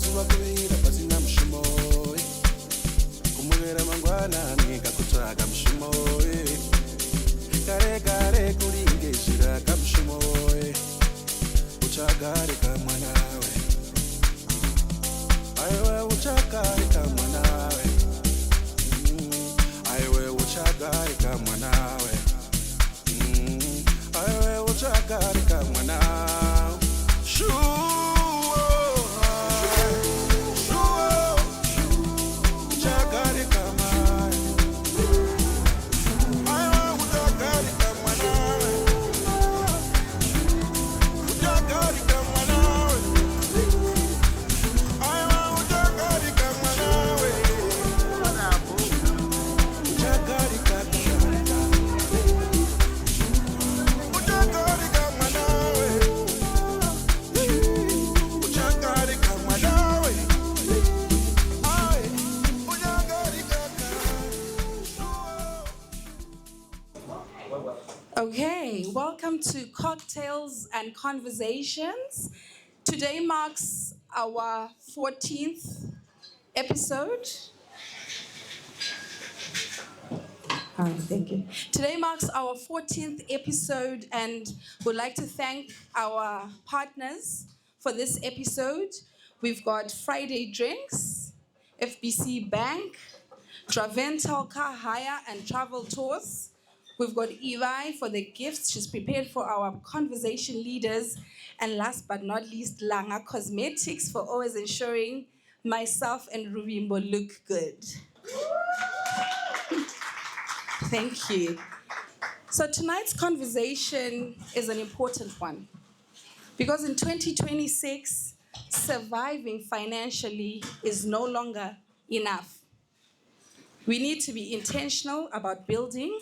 Kuvakuira pasina mshumo kumwera mangwana nikakutsvaga mshumo kare kare kuringezvira kamshumo uchagarika mwanawe aiwe uchagarika mwanawe aiwe uchagarika mwanawe aiwe uchagarika mwanawe Okay, welcome to Cocktails and Conversations. Today marks our 14th episode. Thank you. Today marks our 14th episode, and we'd like to thank our partners for this episode. We've got Friday Drinks, FBC Bank, Draventals Car Hire and Travel Tours. We've got Evi for the gifts she's prepared for our conversation leaders. And last but not least, Langa Cosmetics for always ensuring myself and Rubimbo look good. Thank you. So tonight's conversation is an important one. Because in 2026, surviving financially is no longer enough. We need to be intentional about building,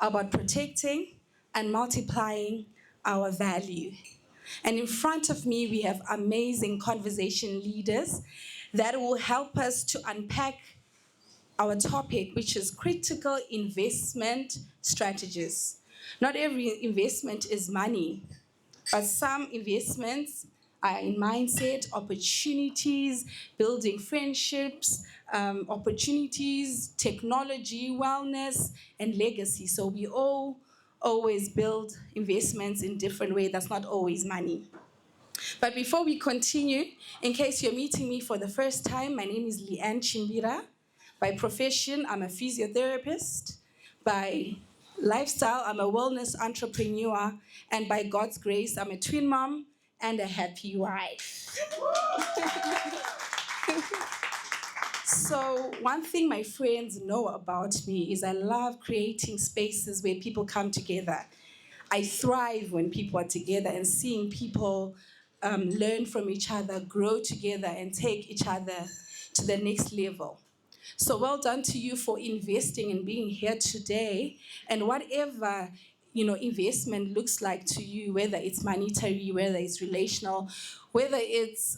about protecting and multiplying our value. And in front of me, we have amazing conversation leaders that will help us to unpack our topic, which is critical investment strategies. Not every investment is money, but some investments are in mindset, opportunities, building friendships, opportunities, technology, wellness, and legacy. So we all always build investments in different ways. That's not always money. But before we continue, in case you're meeting me for the first time, my name is Leanne Chimbira. By profession, I'm a physiotherapist. By lifestyle, I'm a wellness entrepreneur. And by God's grace, I'm a twin mom and a happy wife. So one thing my friends know about me is I love creating spaces where people come together. I thrive when people are together and seeing people learn from each other, grow together, and take each other to the next level. So well done to you for investing and being here today. And whatever investment looks like to you, whether it's monetary, whether it's relational, whether it's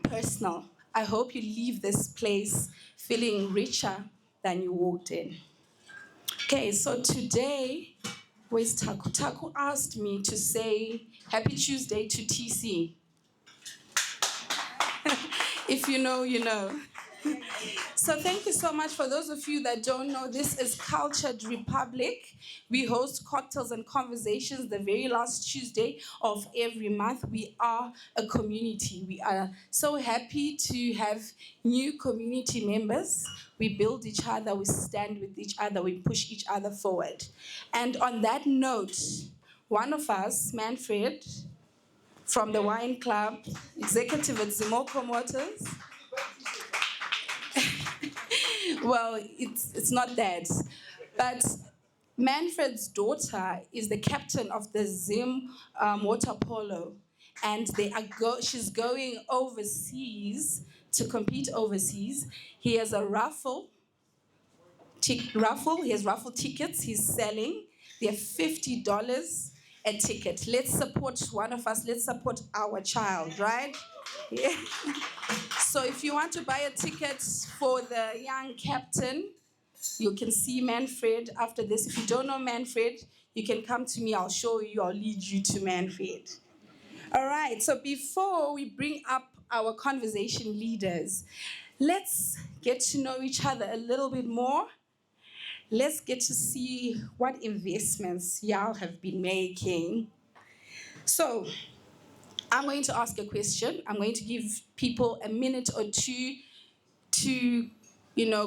personal, I hope you leave this place feeling richer than you walked in. Okay, so today, where's Taku? Taku asked me to say Happy Tuesday to TC. If you know, you know. So thank you so much. For those of you that don't know, this is Cultured.Republik. We host cocktails and conversations the very last Tuesday of every month. We are a community. We are so happy to have new community members. We build each other, we stand with each other, we push each other forward. And on that note, one of us, Manfred, from the Wine Club, executive at Zimbabwe Motors. Well, it's not that. But Manfred's daughter is the captain of the Zim water polo. And she's going overseas to compete overseas. He has a raffle. He has raffle tickets he's selling. They're $50 a ticket. Let's support one of us. Let's support our child, right? Yeah. So if you want to buy a ticket for the young captain, you can see Manfred after this. If you don't know Manfred, you can come to me. I'll show you. I'll lead you to Manfred. All right. So before we bring up our conversation leaders. Let's get to know each other a little bit more. Let's get to see what investments y'all have been making. So, I'm going to ask a question. I'm going to give people a minute or two to,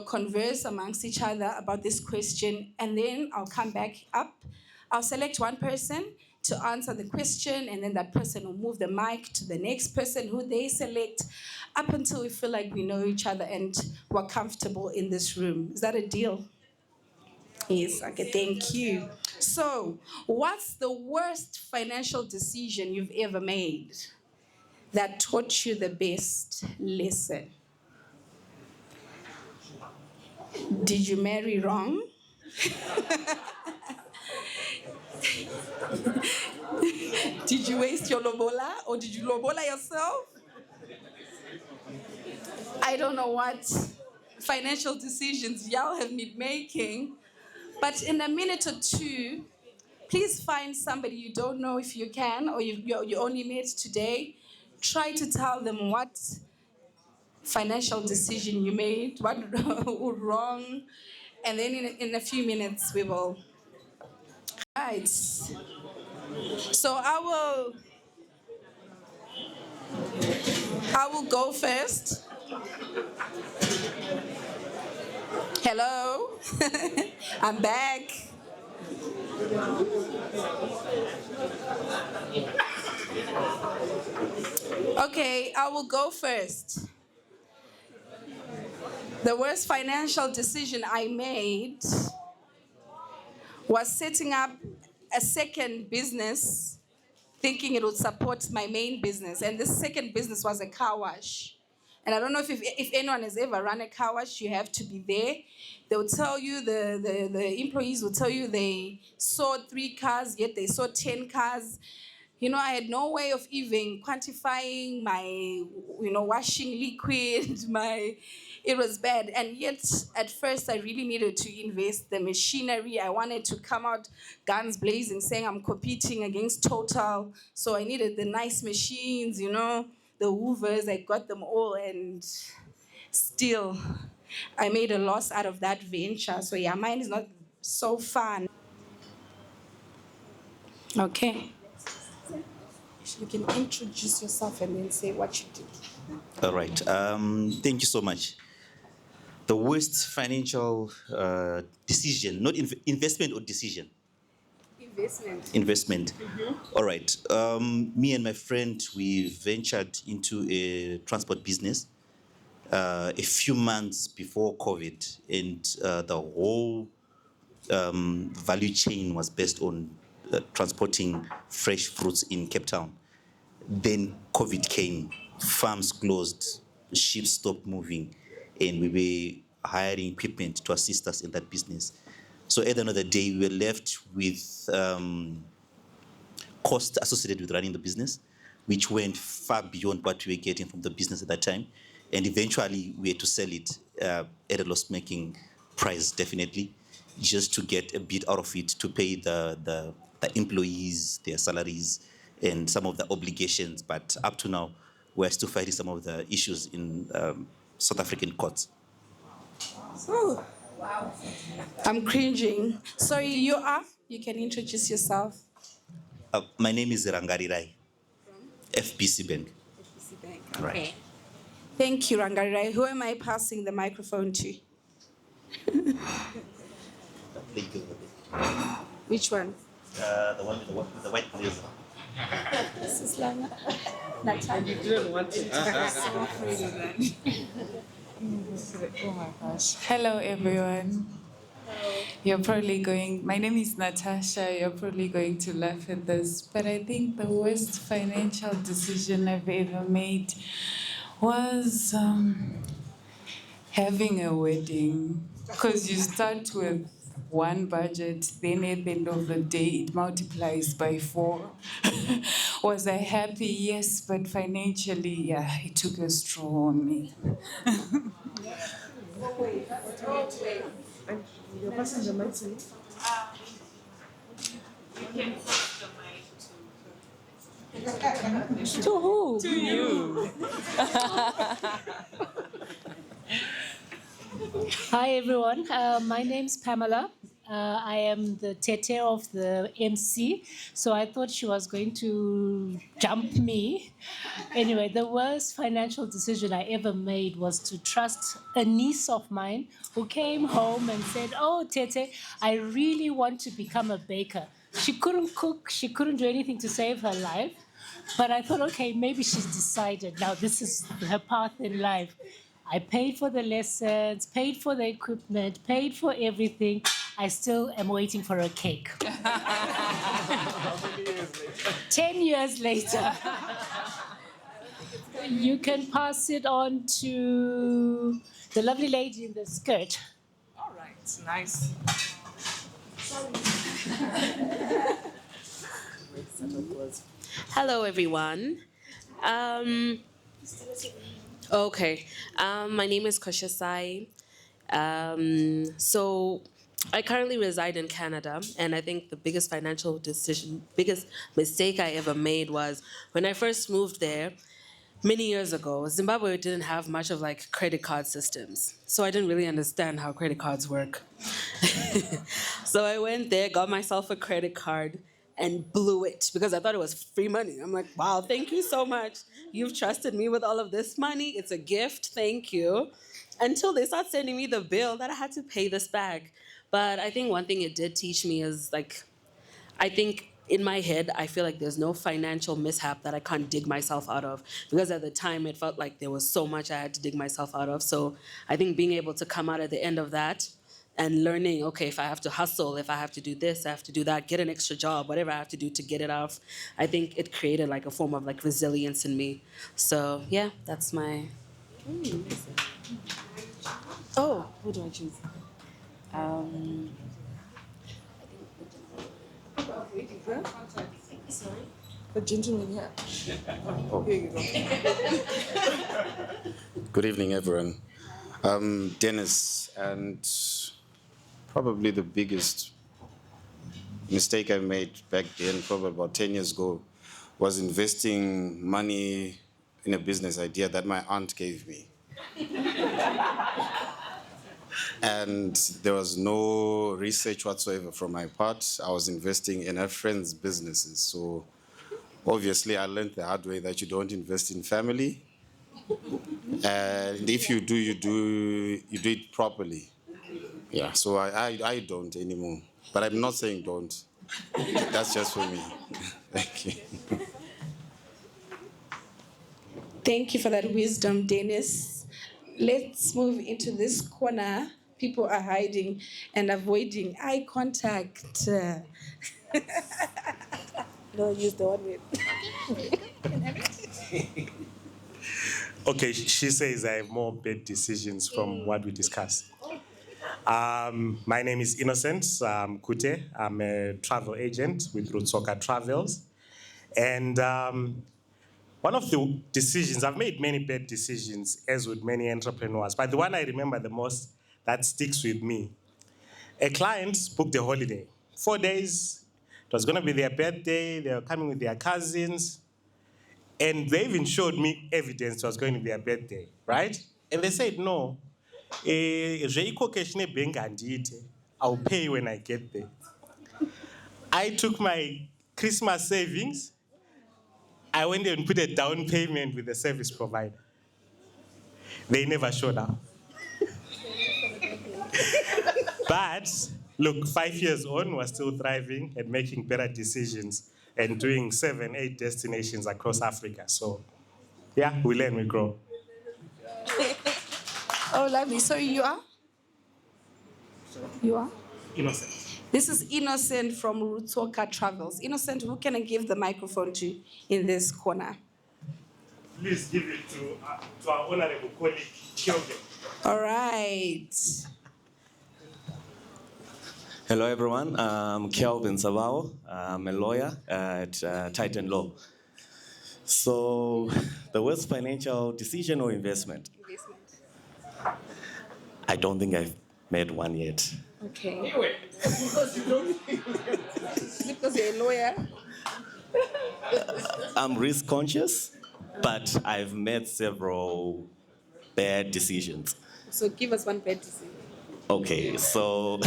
converse amongst each other about this question, and then I'll come back up. I'll select one person to answer the question, and then that person will move the mic to the next person who they select up until we feel like we know each other and we're comfortable in this room. Is that a deal? Yes, okay, thank you. So, what's the worst financial decision you've ever made that taught you the best lesson? Did you marry wrong? Did you waste your lobola or did you lobola yourself? I don't know what financial decisions y'all have been making, but in a minute or two, please find somebody you don't know if you can, or you only met today. Try to tell them what financial decision you made, what went wrong, and then in a few minutes we will. Right. So I will go first. Hello, I'm back. Okay, I will go first. The worst financial decision I made was setting up a second business, thinking it would support my main business. And this second business was a car wash. And I don't know if anyone has ever run a car wash, you have to be there. They'll tell you, the employees will tell you they sold 3 cars, yet they sold 10 cars. I had no way of even quantifying my, washing liquid, it was bad. And yet, at first, I really needed to invest the machinery. I wanted to come out guns blazing, saying I'm competing against Total. So I needed the nice machines, the Hoovers. I got them all, and still, I made a loss out of that venture. So yeah, mine is not so fun. Okay. You can introduce yourself and then say what you did. All right. Thank you so much. The worst financial decision, not investment or decision? Investment. All right. Me and my friend, we ventured into a transport business a few months before COVID, and the whole value chain was based on transporting fresh fruits in Cape Town. Then COVID came, farms closed, ships stopped moving, and we were hiring equipment to assist us in that business. So at the end of the day, we were left with costs associated with running the business, which went far beyond what we were getting from the business at that time. And eventually, we had to sell it at a loss-making price, definitely, just to get a bit out of it to pay the employees, their salaries, and some of the obligations. But up to now, we're still fighting some of the issues in South African courts. Oh, wow. I'm cringing. Sorry, you are? You can introduce yourself. My name is Rangarirai, FBC Bank. FBC Bank, okay. Right. Thank you, Rangarirai. Who am I passing the microphone to? Which one? The one with the white blazer. This is Lana. Natalia. You didn't want to. I'm so afraid of that. Oh my gosh. Hello, everyone. Hello. My name is Natasha. You're probably going to laugh at this, but I think the worst financial decision I've ever made was having a wedding. Because you start with one budget, then at the end of the day, it multiplies by 4. Was I happy? Yes, but financially, yeah, it took a straw on me. You're passing the mic to me? You can pass the mic to... To who? To you. Hi, everyone. My name's Pamela. I am the tete of the MC, so I thought she was going to jump me. Anyway, the worst financial decision I ever made was to trust a niece of mine who came home and said, "Oh, Tete, I really want to become a baker." She couldn't cook, she couldn't do anything to save her life. But I thought, okay, maybe she's decided now this is her path in life. I paid for the lessons, paid for the equipment, paid for everything. I still am waiting for a cake. 10 years later. You can pass it on to the lovely lady in the skirt. All right, nice. Hello, everyone. My name is Koshasai. So I currently reside in Canada, and I think the biggest biggest mistake I ever made was when I first moved there many years ago. Zimbabwe didn't have much of like credit card systems, so I didn't really understand how credit cards work. So I went there, got myself a credit card, and blew it because I thought it was free money. I'm like, wow, thank you so much. You've trusted me with all of this money. It's a gift. Thank you. Until they start sending me the bill that I had to pay this back. But I think one thing it did teach me is like, I think in my head, I feel like there's no financial mishap that I can't dig myself out of. Because at the time, it felt like there was so much I had to dig myself out of. So I think being able to come out at the end of that and learning, okay, if I have to hustle, if I have to do this, I have to do that, get an extra job, whatever I have to do to get it off, I think it created like a form of like resilience in me. So yeah, that's my... Oh, who do I choose? The gentleman here. Here you go. Good evening, everyone. Dennis, and probably the biggest mistake I made back then, probably about 10 years ago, was investing money in a business idea that my aunt gave me. And there was no research whatsoever from my part. I was investing in her friends' businesses. So obviously I learned the hard way that you don't invest in family. And if you do, you do it properly. Yeah, so I don't anymore. But I'm not saying don't. That's just for me. Thank you. Thank you for that wisdom, Dennis. Let's move into this corner. People are hiding and avoiding eye contact. No, use the one with. Okay, she says I have more bad decisions from what we discussed. My name is Innocent Kute. I'm a travel agent with Rutsoka Travels. And one of the decisions, I've made many bad decisions, as with many entrepreneurs, but the one I remember the most that sticks with me. A client booked a holiday, 4 days. It was going to be their birthday. They were coming with their cousins. And they even showed me evidence it was going to be their birthday, right? And they said, no, I'll pay when I get there. I took my Christmas savings. I went there and put a down payment with the service provider. They never showed up. But look, 5 years on, we're still thriving and making better decisions and doing 7, 8 destinations across Africa. So yeah, we learn, we grow. Oh, lovely. So you are? You are? Innocent. This is Innocent from Rutsoka Travels. Innocent, who can I give the microphone to in this corner? Please give it to our honorable colleague, Kelvin. All right. Hello, everyone. I'm Kelvin Savao. I'm a lawyer at Titan Law. So, the worst financial decision or investment? I don't think I've made one yet. Okay. Because you're a lawyer. I'm risk conscious, but I've made several bad decisions. So give us one bad decision. Okay, so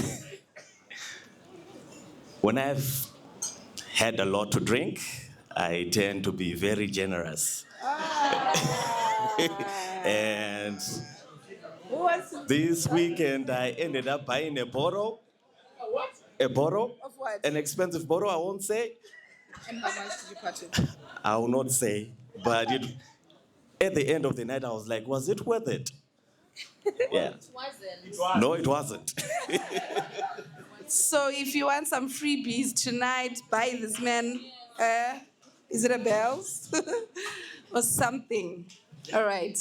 when I've had a lot to drink, I tend to be very generous. And this weekend, I ended up buying a bottle. A bottle? Of what? An expensive bottle, I won't say. And how much did you purchase? I will not say. But at the end of the night, I was like, was it worth it? Yeah. It wasn't. No, it wasn't. So if you want some freebies tonight, buy this man, is it a bells? Or something. All right.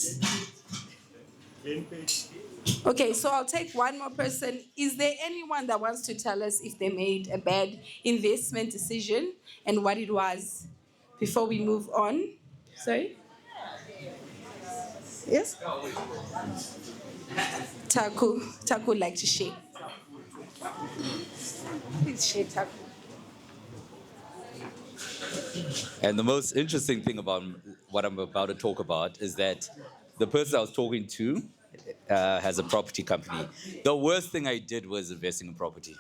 Okay, so I'll take one more person. Is there anyone that wants to tell us if they made a bad investment decision and what it was before we move on? Sorry? Yes? Taku would like to share. Please share, Taku. And the most interesting thing about what I'm about to talk about is that the person I was talking to has a property company. The worst thing I did was investing in property.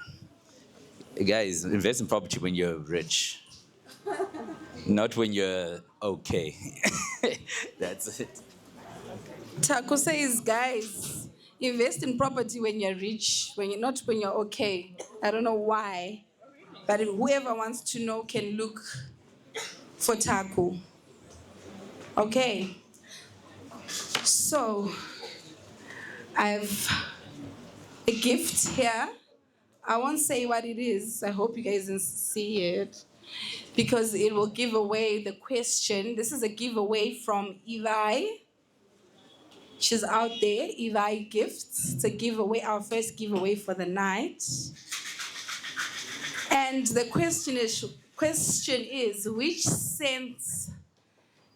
Guys, invest in property when you're rich, not when you're okay. That's it. Taku says, guys, invest in property when you're rich, not when you're okay. I don't know why, but whoever wants to know can look for Taku. Okay. So, I have a gift here. I won't say what it is. I hope you guys can see it because it will give away the question. This is a giveaway from Evi. She's out there, Evi Gifts. It's a giveaway, our first giveaway for the night. And the question is, which sense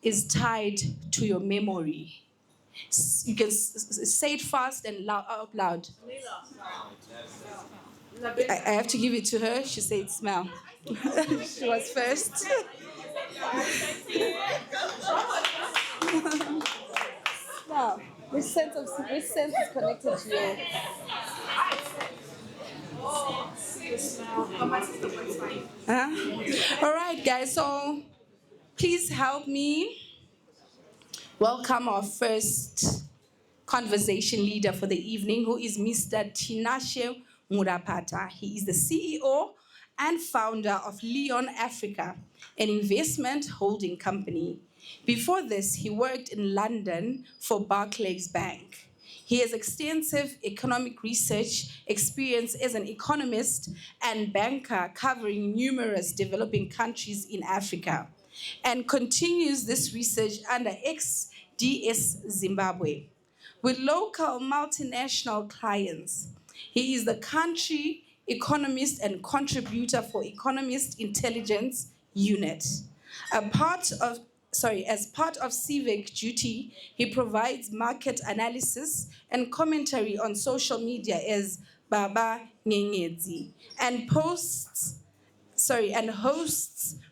is tied to your memory? You can say it fast and out loud. I have to give it to her. She said smell. She was first. Now, which sense is connected to you? All right, guys. So please help me welcome our first conversation leader for the evening, who is Mr. Tinashe Murapata. He is the CEO and founder of Leon Africa, an investment holding company. Before this, he worked in London for Barclays Bank. He has extensive economic research experience as an economist and banker covering numerous developing countries in Africa, and continues this research under XDS Zimbabwe. With local multinational clients, he is the country economist and contributor for Economist Intelligence Unit. As part of civic duty, he provides market analysis and commentary on social media as Baba Nyenyedzi and hosts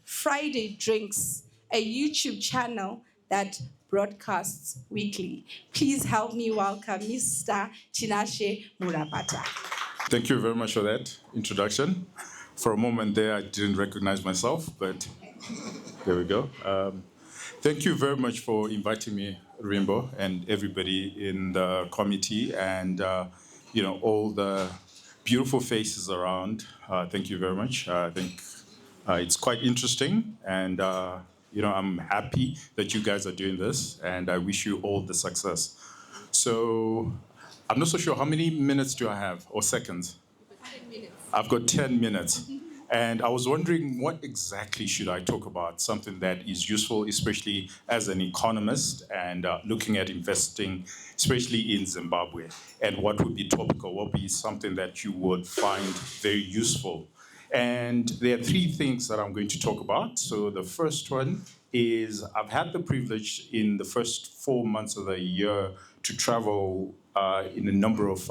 Friday Drinks, a YouTube channel that broadcasts weekly. Please help me welcome Mr. Tinashe Murapata. Thank you very much for that introduction. For a moment there, I didn't recognize myself, but there we go. Thank you very much for inviting me, Rainbow, and everybody in the committee, and all the beautiful faces around. Thank you very much. I think it's quite interesting, and I'm happy that you guys are doing this, and I wish you all the success. So I'm not so sure how many minutes do I have, or seconds? 10 minutes. I've got 10 minutes. And I was wondering, what exactly should I talk about? Something that is useful, especially as an economist and looking at investing, especially in Zimbabwe. And what would be topical? What would be something that you would find very useful? And there are three things that I'm going to talk about. So the first one is I've had the privilege in the first 4 months of the year to travel in a number of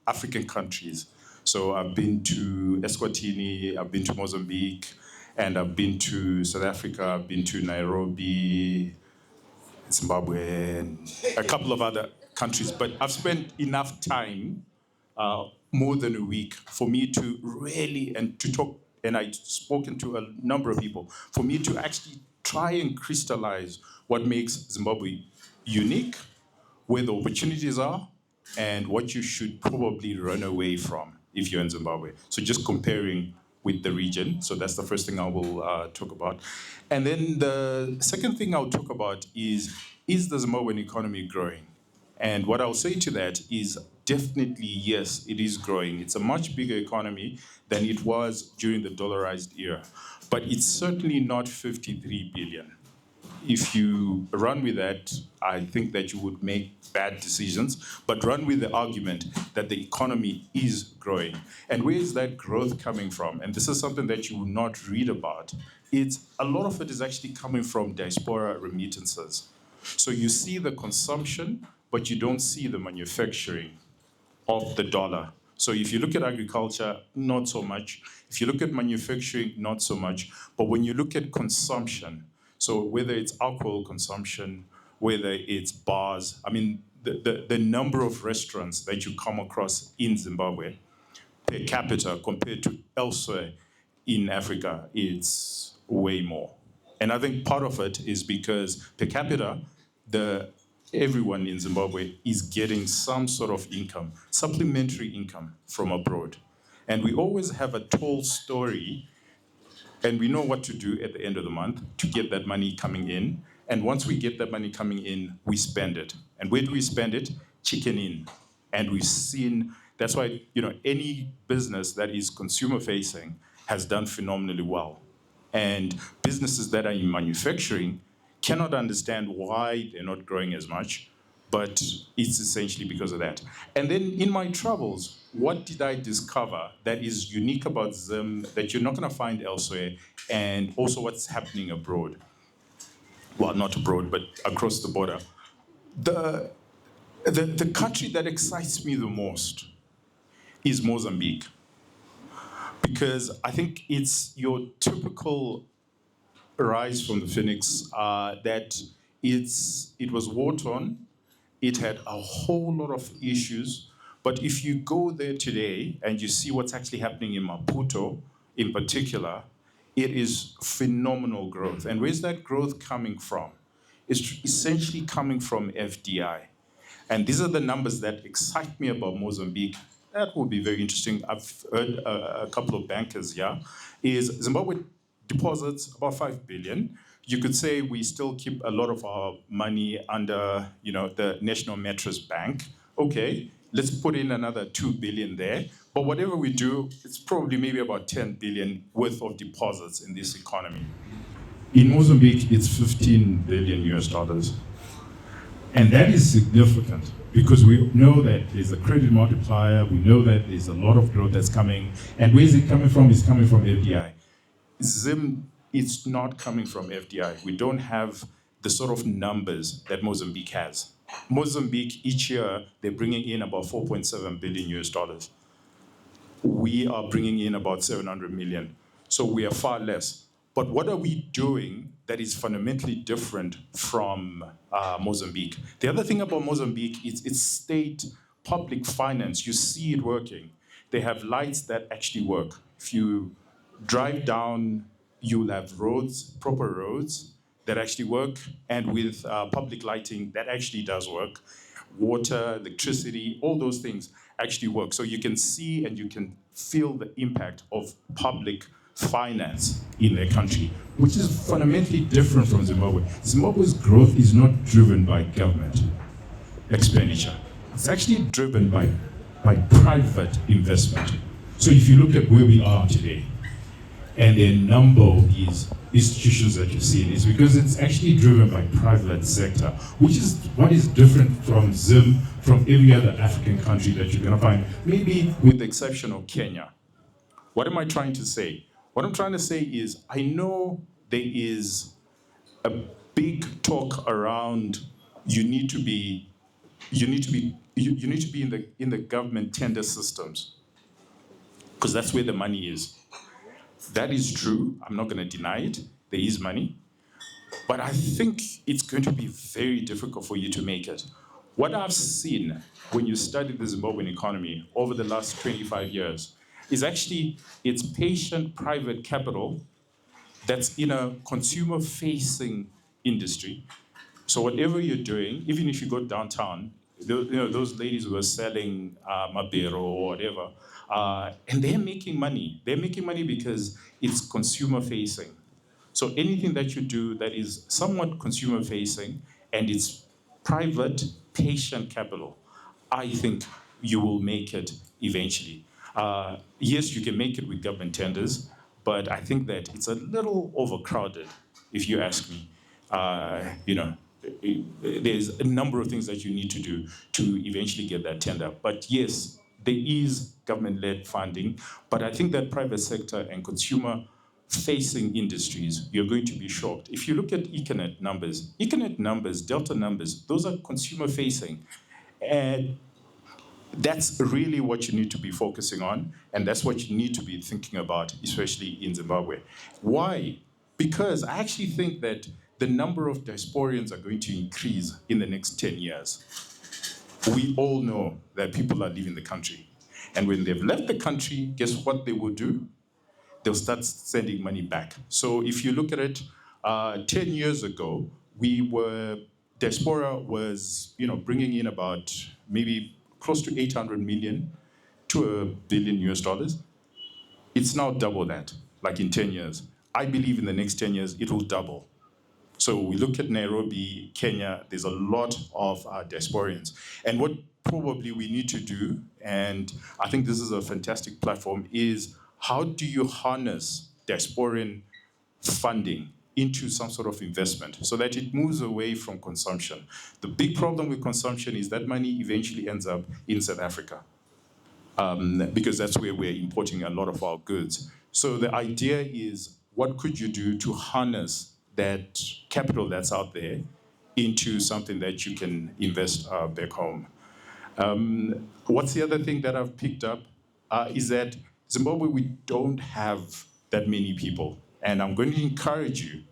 African countries. So I've been to Eswatini, I've been to Mozambique, And I've been to South Africa, I've been to Nairobi, Zimbabwe, and a couple of other countries. But I've spent enough time, more than a week, for me to really, and to talk, and I've spoken to a number of people, for me to actually try and crystallize what makes Zimbabwe unique, where the opportunities are, and what you should probably run away from if you're in Zimbabwe. So just comparing with the region. So that's the first thing I will talk about. And then the second thing I'll talk about is the Zimbabwean economy growing? And what I'll say to that is definitely yes, it is growing. It's a much bigger economy than it was during the dollarized era. But it's certainly not 53 billion. If you run with that, I think that you would make bad decisions, but run with the argument that the economy is growing. And where is that growth coming from? And this is something that you will not read about. A lot of it is actually coming from diaspora remittances. So you see the consumption, but you don't see the manufacturing of the dollar. So if you look at agriculture, not so much. If you look at manufacturing, not so much. But when you look at consumption, so whether it's alcohol consumption, whether it's bars, I mean, the number of restaurants that you come across in Zimbabwe per capita compared to elsewhere in Africa, it's way more. And I think part of it is because per capita, everyone in Zimbabwe is getting some sort of income, supplementary income from abroad. And we always have a told story, and we know what to do at the end of the month to get that money coming in. And once we get that money coming in, we spend it. And where do we spend it? Chicken in. And we've seen, that's why, any business that is consumer facing has done phenomenally well. And businesses that are in manufacturing cannot understand why they're not growing as much, but it's essentially because of that. And then in my travels, what did I discover that is unique about Zim that you're not going to find elsewhere, and also what's happening abroad? Well, not abroad, but across the border. The country that excites me the most is Mozambique, because I think it's your typical rise from the phoenix, that it was war-torn, it had a whole lot of issues, but if you go there today and you see what's actually happening in Maputo in particular, it is phenomenal growth. And where's that growth coming from? It's essentially coming from FDI. And these are the numbers that excite me about Mozambique. That would be very interesting. I've heard a couple of bankers here. Is Zimbabwe deposits about 5 billion. You could say we still keep a lot of our money under, the National Metros Bank. Okay, let's put in another 2 billion there. But whatever we do, it's probably maybe about 10 billion worth of deposits in this economy. In Mozambique, it's 15 billion US dollars. And that is significant because we know that there's a credit multiplier. We know that there's a lot of growth that's coming. And where is it coming from? It's coming from FDI. Zim, it's not coming from FDI. We don't have the sort of numbers that Mozambique has. Mozambique, each year, they're bringing in about 4.7 billion US dollars. We are bringing in about 700 million. So we are far less. But what are we doing that is fundamentally different from Mozambique? The other thing about Mozambique is it's state public finance. You see it working. They have lights that actually work. If you drive down, you'll have roads, proper roads that actually work, and with public lighting, that actually does work. Water, electricity, all those things actually work. So you can see and you can feel the impact of public finance in their country, which is fundamentally different from Zimbabwe. Zimbabwe's growth is not driven by government expenditure. It's actually driven by private investment. So if you look at where we are today, and the number of these institutions that you're seeing, is because it's actually driven by private sector, which is what is different from Zim, from every other African country that you're going to find, maybe with the exception of Kenya. What am I trying to say? What I'm trying to say is, I know there is a big talk around you need to be in the government tender systems, because that's where the money is. That is true. I'm not going to deny it. There is money. But I think it's going to be very difficult for you to make it. What I've seen when you study the Zimbabwean economy over the last 25 years is actually it's patient private capital that's in a consumer-facing industry. So whatever you're doing, even if you go downtown, those ladies who are selling mabero or whatever, and they're making money. They're making money because it's consumer-facing. So anything that you do that is somewhat consumer-facing and it's private, patient capital, I think you will make it eventually. Yes, you can make it with government tenders, but I think that it's a little overcrowded, if you ask me. There's a number of things that you need to do to eventually get that tender. But yes, there is government-led funding, but I think that private sector and consumer-facing industries, you're going to be shocked. If you look at Econet numbers, Delta numbers, those are consumer-facing. And that's really what you need to be focusing on, and that's what you need to be thinking about, especially in Zimbabwe. Why? Because I actually think that the number of diasporians are going to increase in the next 10 years. We all know that people are leaving the country. And when they've left the country, guess what they will do? They'll start sending money back. So if you look at it, 10 years ago, diaspora was bringing in about maybe close to 800 million to $1 billion. It's now double that, like in 10 years. I believe in the next 10 years, it will double. So we look at Nairobi, Kenya, there's a lot of diasporians. And what probably we need to do, and I think this is a fantastic platform, is how do you harness diasporian funding into some sort of investment so that it moves away from consumption? The big problem with consumption is that money eventually ends up in South Africa because that's where we're importing a lot of our goods. So the idea is, what could you do to harness that capital that's out there into something that you can invest back home? What's the other thing that I've picked up is that Zimbabwe, we don't have that many people. And I'm going to encourage you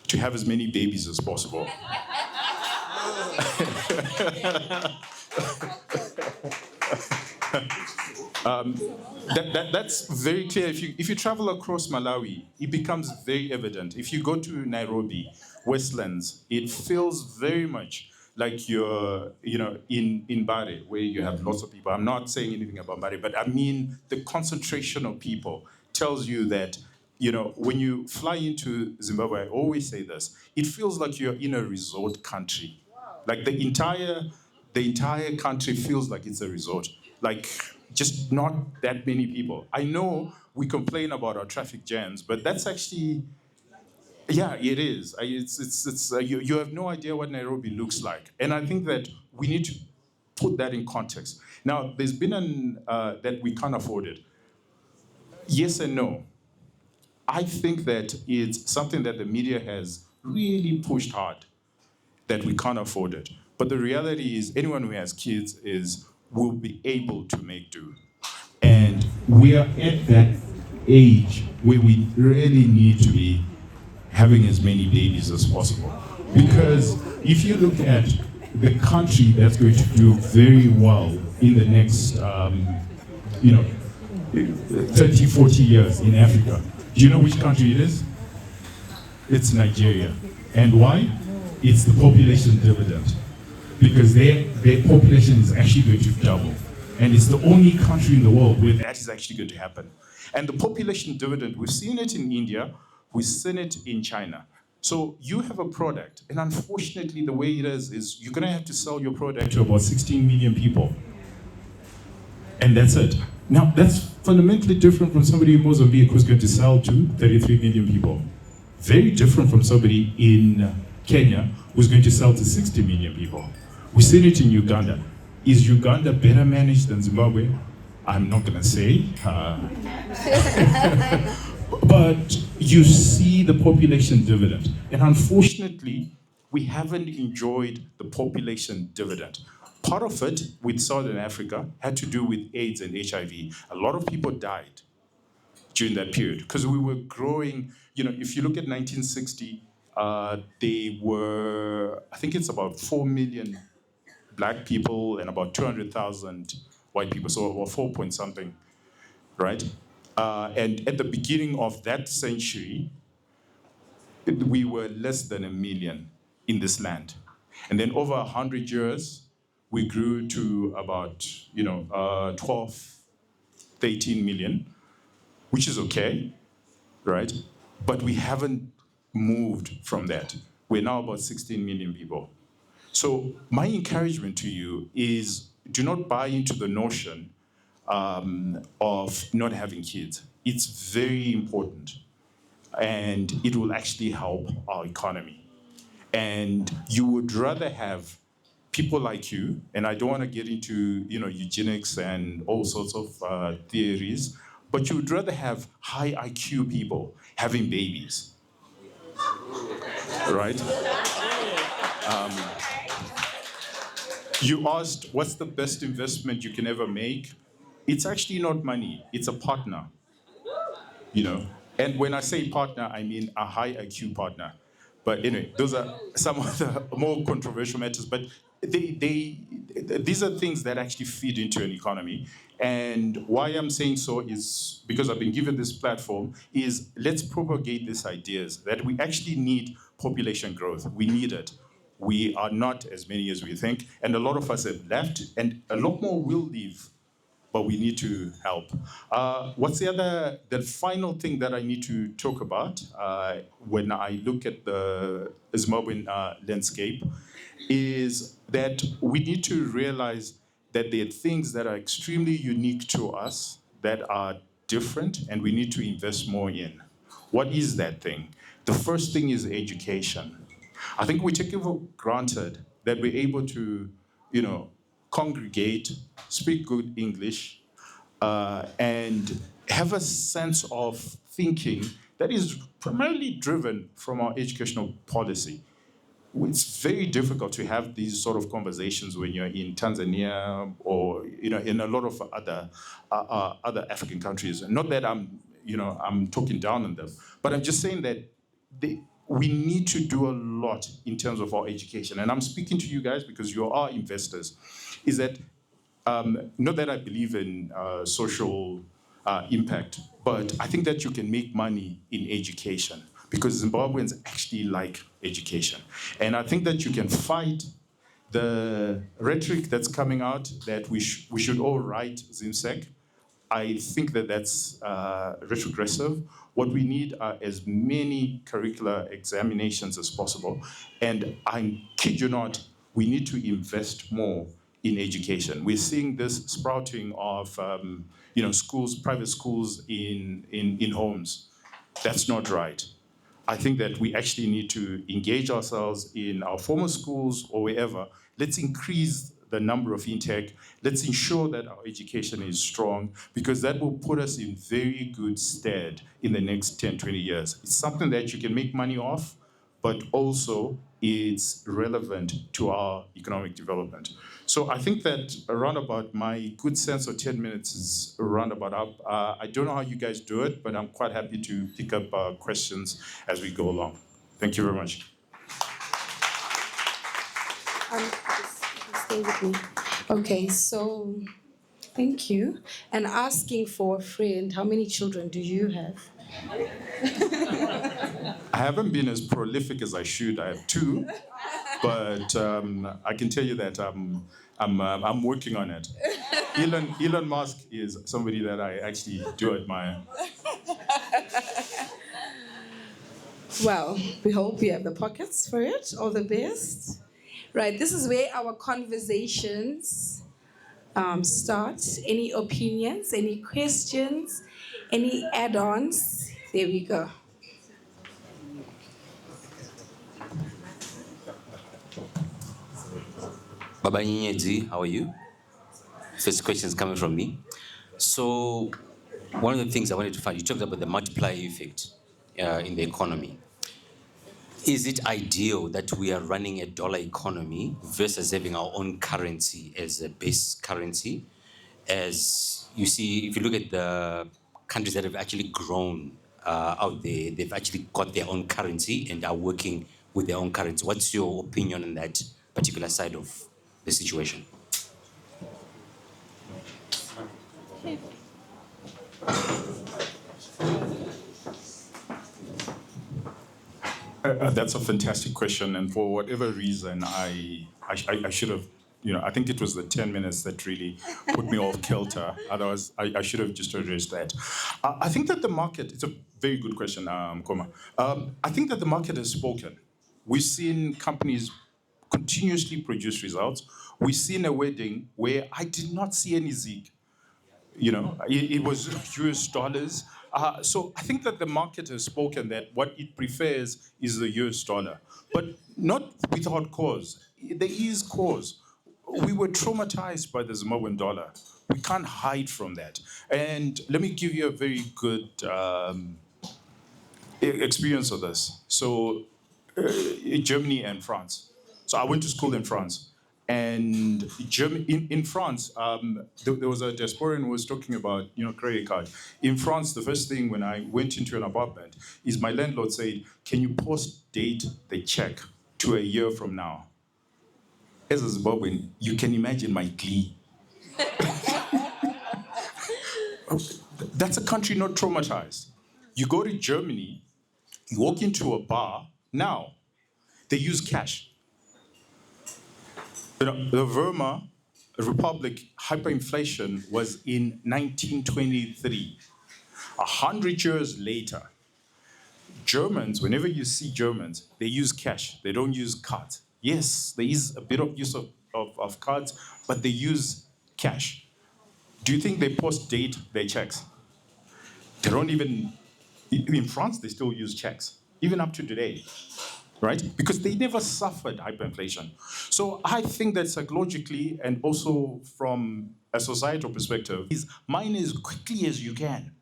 to have as many babies as possible. That's very clear. If you travel across Malawi, it becomes very evident. If you go to Nairobi, Westlands, it feels very much like you're, in Bari, where you have lots of people. I'm not saying anything about Bari, but I mean the concentration of people tells you that, when you fly into Zimbabwe, I always say this, it feels like you're in a resort country. Like the entire country feels like it's a resort. Like just not that many people. I know we complain about our traffic jams, but that's actually, yeah, it is. You have no idea what Nairobi looks like. And I think that we need to put that in context. Now, there's been that we can't afford it. Yes and no. I think that it's something that the media has really pushed hard, that we can't afford it. But the reality is, anyone who has kids will be able to make do. And we are at that age where we really need to be having as many babies as possible. Because if you look at the country that's going to do very well in the next 30, 40 years in Africa, do you know which country it is? It's Nigeria. And why? It's the population dividend. Because their population is actually going to double. And it's the only country in the world where that is actually going to happen. And the population dividend, we've seen it in India, we've seen it in China. So you have a product, and unfortunately the way it is you're gonna have to sell your product to about 16 million people. And that's it. Now, that's fundamentally different from somebody in Mozambique who's going to sell to 33 million people. Very different from somebody in Kenya who's going to sell to 60 million people. We've seen it in Uganda. Is Uganda better managed than Zimbabwe? I'm not gonna say. But you see the population dividend. And unfortunately, we haven't enjoyed the population dividend. Part of it with Southern Africa had to do with AIDS and HIV. A lot of people died during that period, because we were growing. If you look at 1960, they were, I think it's about 4 million black people and about 200,000 white people, so about 4 point something, right? And at the beginning of that century, we were less than 1 million in this land. And then over 100 years, we grew to about 12, 13 million, which is okay, right? But we haven't moved from that. We're now about 16 million people. So my encouragement to you is, do not buy into the notion of not having kids. It's very important, and it will actually help our economy. And you would rather have people like you, and I don't want to get into eugenics and all sorts of theories, but you would rather have high IQ people having babies, right? You asked, what's the best investment you can ever make? It's actually not money, it's a partner, And when I say partner, I mean a high IQ partner. But anyway, those are some of the more controversial matters, but these are things that actually feed into an economy. And why I'm saying so is because I've been given this platform, is let's propagate these ideas that we actually need population growth. We need it. We are not as many as we think, and a lot of us have left, and a lot more will leave, but we need to help. What's the final thing that I need to talk about when I look at the Zimbabwean landscape is that we need to realize that there are things that are extremely unique to us that are different, and we need to invest more in. What is that thing? The first thing is education. I think we take it for granted that we're able to, congregate, speak good English, and have a sense of thinking that is primarily driven from our educational policy. It's very difficult to have these sort of conversations when you're in Tanzania or in a lot of other African countries. Not that I'm talking down on them, but I'm just saying that we need to do a lot in terms of our education. And I'm speaking to you guys because you are investors. Is that not that I believe in social impact, but I think that you can make money in education because Zimbabweans actually like education. And I think that you can fight the rhetoric that's coming out that we should all write ZimSec. I think that that's retrogressive. What we need are as many curricular examinations as possible. And I kid you not, we need to invest more in education. We're seeing this sprouting of schools, private schools in homes. That's not right. I think that we actually need to engage ourselves in our formal schools or wherever. Let's increase the number of intake. Let's ensure that our education is strong because that will put us in very good stead in the next 10, 20 years. It's something that you can make money off, but also it's relevant to our economic development. So I think that around about my good sense of 10 minutes is around about up. I don't know how you guys do it, but I'm quite happy to pick up questions as we go along. Thank you very much. Stay with me. Okay, so thank you. And asking for a friend, how many children do you have? I haven't been as prolific as I should. I have 2, but I can tell you that I'm working on it. Elon Musk is somebody that I actually do admire. Well, we hope you have the pockets for it. All the best. Right, this is where our conversations start. Any opinions, any questions, any add-ons? There we go. Baba Nyenyedzi, how are you? First question is coming from me. So one of the things I wanted to find, you talked about the multiplier effect in the economy. Is it ideal that we are running a dollar economy versus having our own currency as a base currency? As you see, if you look at the countries that have actually grown out there. They've actually got their own currency and are working with their own currency. What's your opinion on that particular side of the situation? That's a fantastic question, and for whatever reason, I should have, I think it was the 10 minutes that really put me off kilter. Otherwise, I should have just addressed that. I think that the market, it's a very good question, Koma. I think that the market has spoken. We've seen companies continuously produce results. We've seen a wedding where I did not see any zig. It was US dollars. So I think that the market has spoken that what it prefers is the US dollar, but not without cause. There is cause. We were traumatized by the Zimbabwean dollar. We can't hide from that. And let me give you a very good experience of this. So Germany and France. So I went to school in France. And in France, there was a diasporan who was talking about, credit card. In France, the first thing when I went into an apartment is my landlord said, "Can you post-date the check to a year from now?" As a Zimbabwean, you can imagine my glee. That's a country not traumatized. You go to Germany, you walk into a bar, now they use cash. The Weimar Republic hyperinflation was in 1923. 100 years later, Germans, whenever you see Germans, they use cash. They don't use cards. Yes, there is a bit of use of cards, but they use cash. Do you think they post-date their checks? They don't even, in France, they still use checks, even up to today. Right? Because they never suffered hyperinflation. So I think that psychologically and also from a societal perspective, is mine as quickly as you can,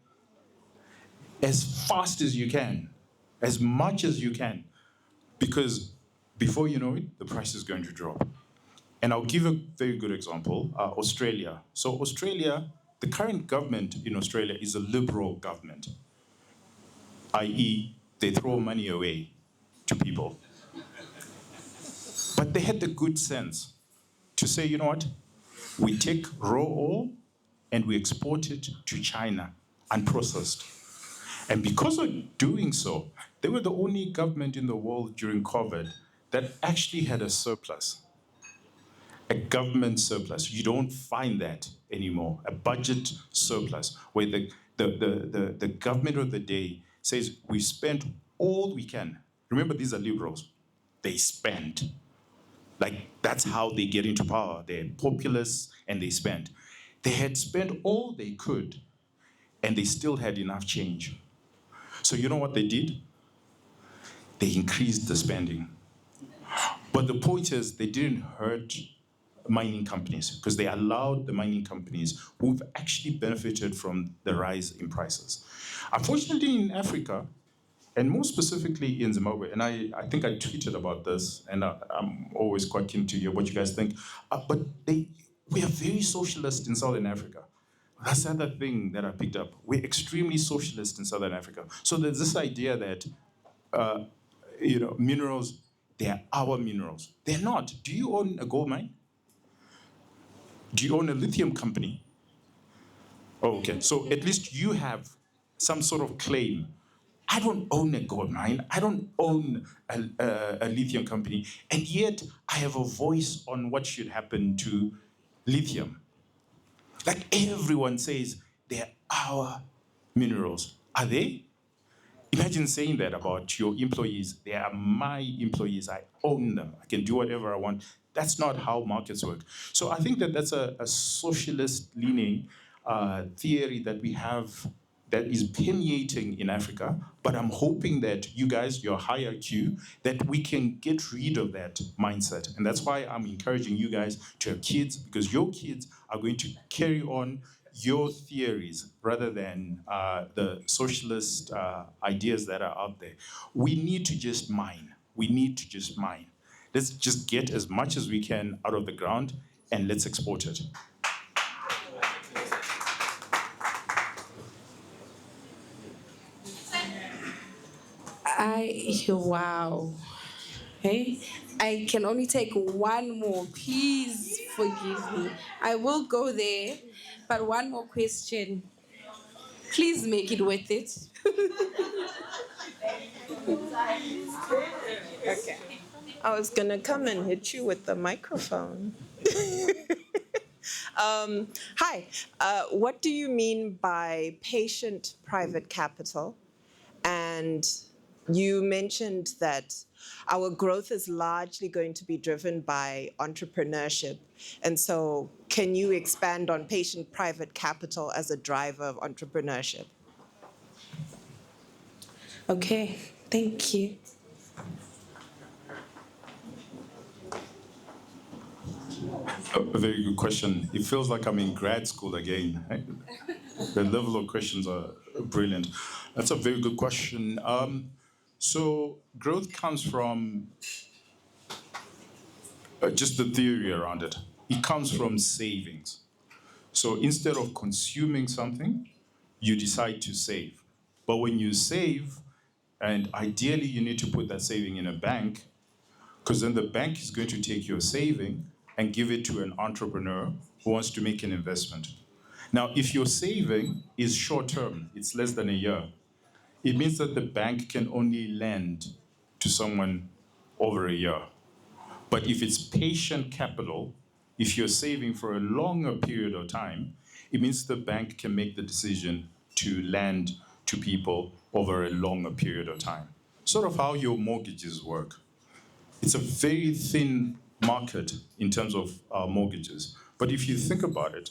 as fast as you can, as much as you can, because before you know it, the price is going to drop. And I'll give a very good example, Australia. So Australia, the current government in Australia is a liberal government, i.e. they throw money away to people. But they had the good sense to say, you know what, we take raw oil and we export it to China, unprocessed. And because of doing so, they were the only government in the world during COVID that actually had a surplus, a government surplus. You don't find that anymore, a budget surplus, where the government of the day says, we spent all we can. Remember, these are liberals. They spend. Like, that's how they get into power. They're populists and they spend. They had spent all they could and they still had enough change. So you know what they did? They increased the spending. But the point is, they didn't hurt mining companies because they allowed the mining companies who've actually benefited from the rise in prices. Unfortunately, in Africa, and more specifically in Zimbabwe, and I think I tweeted about this, and I'm always quite keen to hear what you guys think, but we are very socialist in Southern Africa. That's the other thing that I picked up. We're extremely socialist in Southern Africa. So there's this idea that, minerals, they're our minerals. They're not. Do you own a gold mine? Do you own a lithium company? Oh, okay. So at least you have some sort of claim. I don't own a gold mine. I don't own a lithium company. And yet I have a voice on what should happen to lithium. Like everyone says, they're our minerals. Are they? Imagine saying that about your employees. They are my employees. I own them. I can do whatever I want. That's not how markets work. So I think that that's a socialist-leaning theory that we have that is permeating in Africa, but I'm hoping that you guys, your high IQ, that we can get rid of that mindset. And that's why I'm encouraging you guys to have kids, because your kids are going to carry on your theories rather than the socialist ideas that are out there. We need to just mine. We need to just mine. Let's just get as much as we can out of the ground and let's export it. Wow. Hey, I can only take one more. Please forgive me. I will go there, but one more question. Please make it worth it. Okay. I was going to come and hit you with the microphone. Hi. What do you mean by patient private capital? And you mentioned that our growth is largely going to be driven by entrepreneurship. And so can you expand on patient private capital as a driver of entrepreneurship? Okay, thank you. A very good question. It feels like I'm in grad school again. The level of questions are brilliant. That's a very good question. So growth comes from just the theory around it. It comes from savings. So instead of consuming something, you decide to save. But when you save, and ideally you need to put that saving in a bank, because then the bank is going to take your saving and give it to an entrepreneur who wants to make an investment. Now, if your saving is short term, it's less than a year, it means that the bank can only lend to someone over a year. But if it's patient capital, if you're saving for a longer period of time, it means the bank can make the decision to lend to people over a longer period of time. Sort of how your mortgages work. It's a very thin market in terms of mortgages. But if you think about it,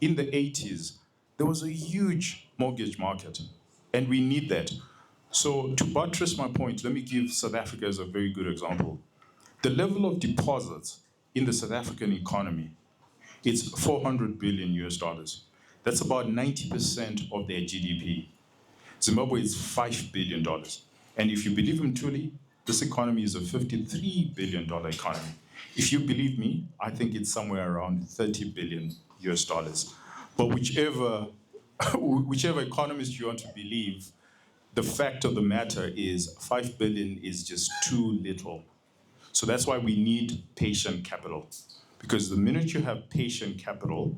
in the 80s, there was a huge mortgage market, and we need that. So to buttress my point, let me give South Africa as a very good example. The level of deposits in the South African economy, it's 400 billion US dollars. That's about 90% of their GDP. Zimbabwe is $5 billion. And if you believe him truly, this economy is a $53 billion economy. If you believe me, I think it's somewhere around 30 billion US dollars. But whichever economist you want to believe, the fact of the matter is 5 billion is just too little. So that's why we need patient capital. Because the minute you have patient capital,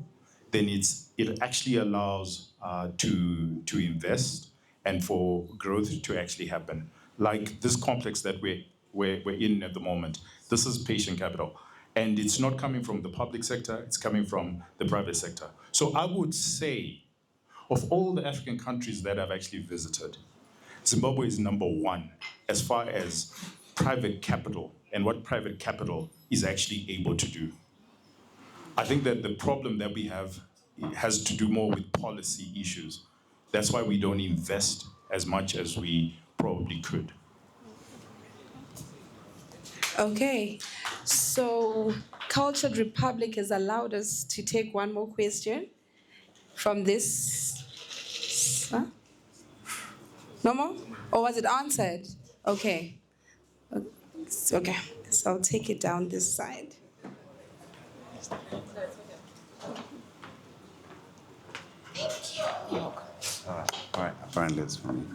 then it actually allows to invest and for growth to actually happen. Like this complex that we're in at the moment, this is patient capital. And it's not coming from the public sector, it's coming from the private sector. So I would say, of all the African countries that I've actually visited, Zimbabwe is number one as far as private capital and what private capital is actually able to do. I think that the problem that we have has to do more with policy issues. That's why we don't invest as much as we probably could. Okay, so Cultured.Republik has allowed us to take one more question from this. Huh? No more? Or was it answered? Okay. Okay, so I'll take it down this side. All right. Apparently it's from me.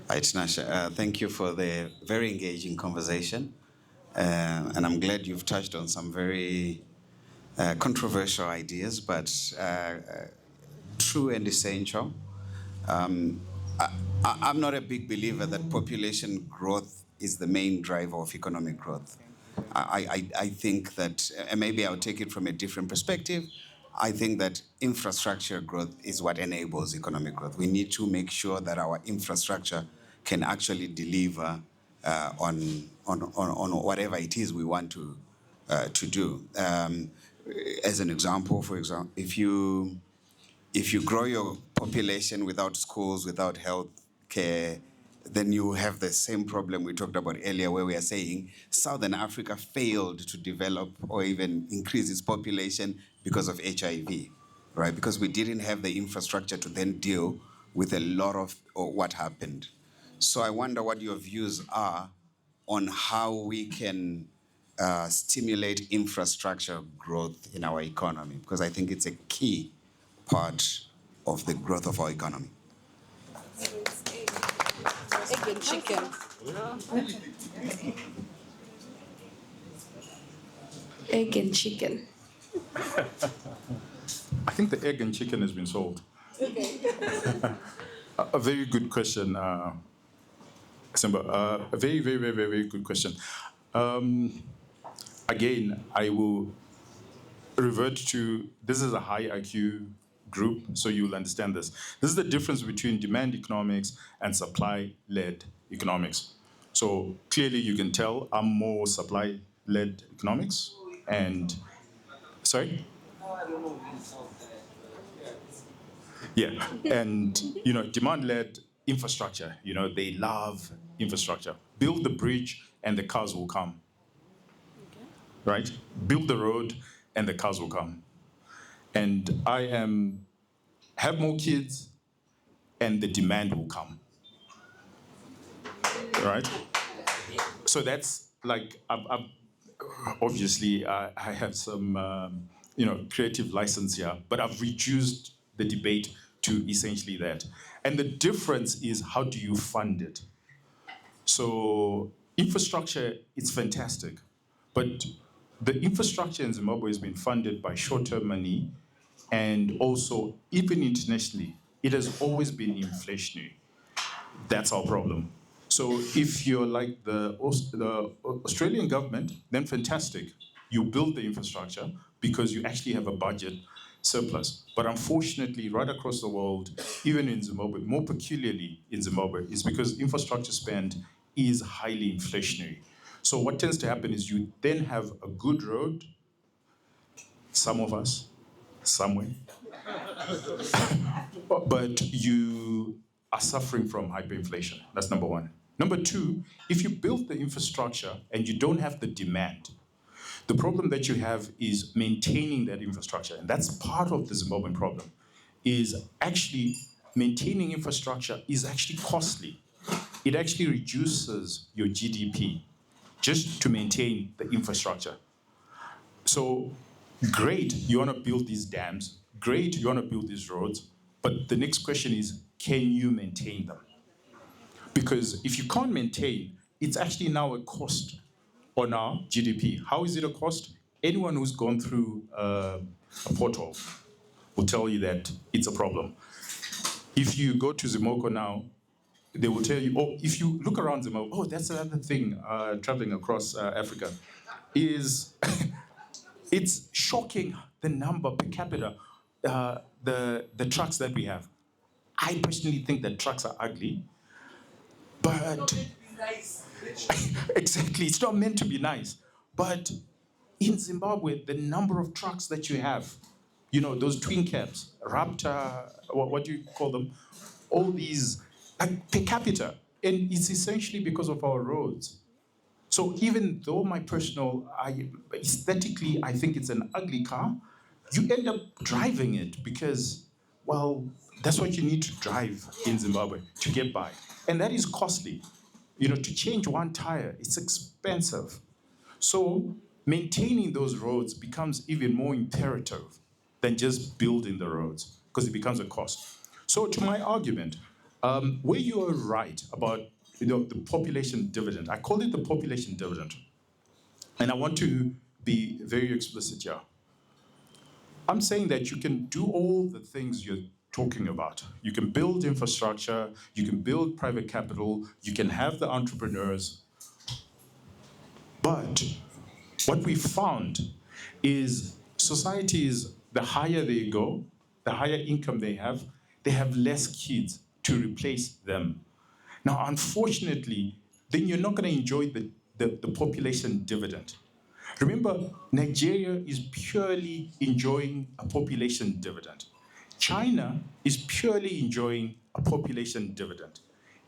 Hi, Tinashe. Thank you for the very engaging conversation. And I'm glad you've touched on some very controversial ideas, but true and essential. I'm not a big believer that population growth is the main driver of economic growth. I think that, and maybe I'll take it from a different perspective, I think that infrastructure growth is what enables economic growth. We need to make sure that our infrastructure can actually deliver on whatever it is we want to do. As an example, if you grow your population without schools, without health care, then you have the same problem we talked about earlier, where we are saying Southern Africa failed to develop or even increase its population because of HIV, right? Because we didn't have the infrastructure to then deal with a lot of what happened. So I wonder what your views are on how we can stimulate infrastructure growth in our economy, because I think it's a key part of the growth of our economy. Egg and chicken. Egg and chicken. I think the egg and chicken has been sold. A very good question, Simba. A very, very, very, very, very good question. Again, I will revert to, this is a high IQ group, so you will understand this. This is the difference between demand economics and supply-led economics. So clearly you can tell I'm more supply-led economics and, sorry? Yeah, and demand-led infrastructure, they love infrastructure. Build the bridge and the cars will come, right? Build the road and the cars will come. And have more kids and the demand will come, right? So that's like, obviously I have some, creative license here, but I've reduced the debate to essentially that. And the difference is, how do you fund it? So infrastructure is fantastic, but the infrastructure in Zimbabwe has been funded by short-term money, and also even internationally, it has always been inflationary. That's our problem. So if you're like the Australian government, then fantastic. You build the infrastructure because you actually have a budget surplus. But unfortunately, right across the world, even in Zimbabwe, more peculiarly in Zimbabwe, is because infrastructure spend is highly inflationary. So what tends to happen is you then have a good road, some of us, somewhere, but you are suffering from hyperinflation. That's number one. Number two, if you build the infrastructure and you don't have the demand, the problem that you have is maintaining that infrastructure. And that's part of the Zimbabwean problem, is actually maintaining infrastructure is actually costly. It actually reduces your GDP just to maintain the infrastructure. So great, you want to build these dams, great, you want to build these roads, but the next question is, can you maintain them? Because if you can't maintain, it's actually now a cost on our GDP. How is it a cost? Anyone who's gone through a porthole will tell you that it's a problem. If you go to Zimoko now, they will tell you, oh, if you look around Zimbabwe, oh, that's another thing traveling across Africa, is it's shocking the number per capita, the trucks that we have. I personally think that trucks are ugly, but exactly, it's not meant to be nice. But in Zimbabwe, the number of trucks that you have, those twin cabs, Raptor, what do you call them? All these, per capita. And it's essentially because of our roads. So even though aesthetically, I think it's an ugly car, you end up driving it because, well, that's what you need to drive in Zimbabwe to get by. And that is costly. To change one tire, it's expensive. So maintaining those roads becomes even more imperative than just building the roads, because it becomes a cost. So to my argument, where you are right about the population dividend, I call it the population dividend. And I want to be very explicit here. I'm saying that you can do all the things you're talking about. You can build infrastructure, you can build private capital, you can have the entrepreneurs. But what we found is societies, the higher they go, the higher income they have less kids to replace them. Now, unfortunately, then you're not going to enjoy the population dividend. Remember, Nigeria is purely enjoying a population dividend. China is purely enjoying a population dividend.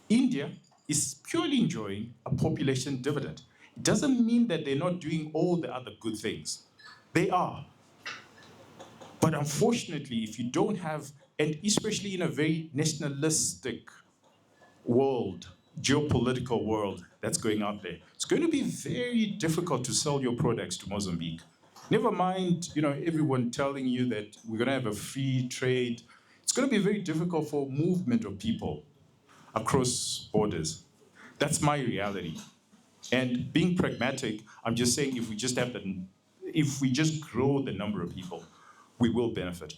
India is purely enjoying a population dividend. It doesn't mean that they're not doing all the other good things. They are. But unfortunately, if you don't have, and especially in a very nationalistic world, geopolitical world that's going out there, it's going to be very difficult to sell your products to Mozambique. Never mind, everyone telling you that we're going to have a free trade. It's going to be very difficult for movement of people across borders. That's my reality. And being pragmatic, I'm just saying if we just grow the number of people, we will benefit.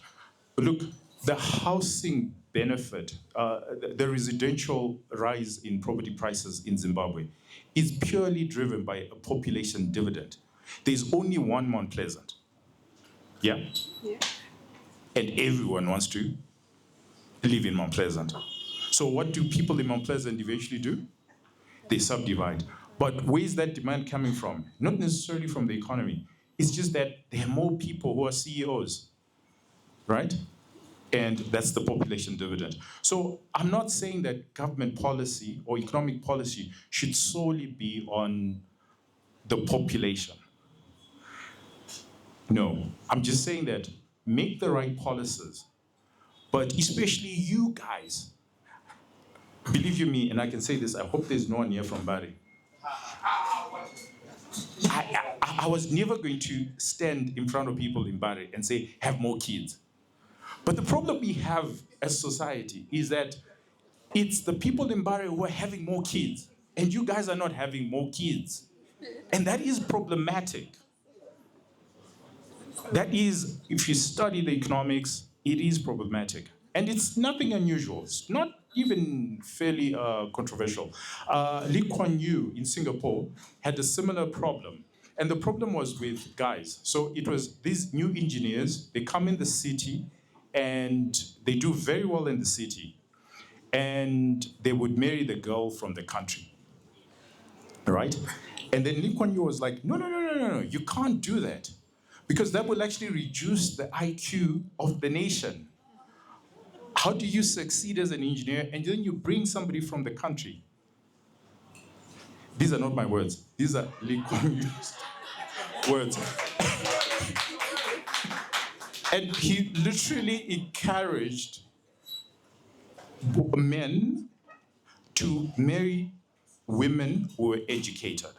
But look, the housing benefit, the residential rise in property prices in Zimbabwe is purely driven by a population dividend. There's only one Mount Pleasant. Yeah? And everyone wants to live in Mount Pleasant. So what do people in Mount Pleasant eventually do? They subdivide. But where is that demand coming from? Not necessarily from the economy. It's just that there are more people who are CEOs, right? And that's the population dividend. So I'm not saying that government policy or economic policy should solely be on the population. No, I'm just saying that make the right policies, but especially you guys, believe you me, and I can say this, I hope there's no one here from Bari. I was never going to stand in front of people in Bari and say, have more kids. But the problem we have as society is that it's the people in Bari who are having more kids, and you guys are not having more kids. And that is problematic. That is, if you study the economics, it is problematic. And it's nothing unusual. It's not even fairly controversial. Lee Kuan Yew in Singapore had a similar problem. And the problem was with guys. So it was these new engineers, they come in the city and they do very well in the city. And they would marry the girl from the country, right? And then Lee Kuan Yew was like, no, you can't do that. Because that will actually reduce the IQ of the nation. How do you succeed as an engineer and then you bring somebody from the country? These are not my words. These are Lee Kuan Yew's words. And he literally encouraged men to marry women who were educated,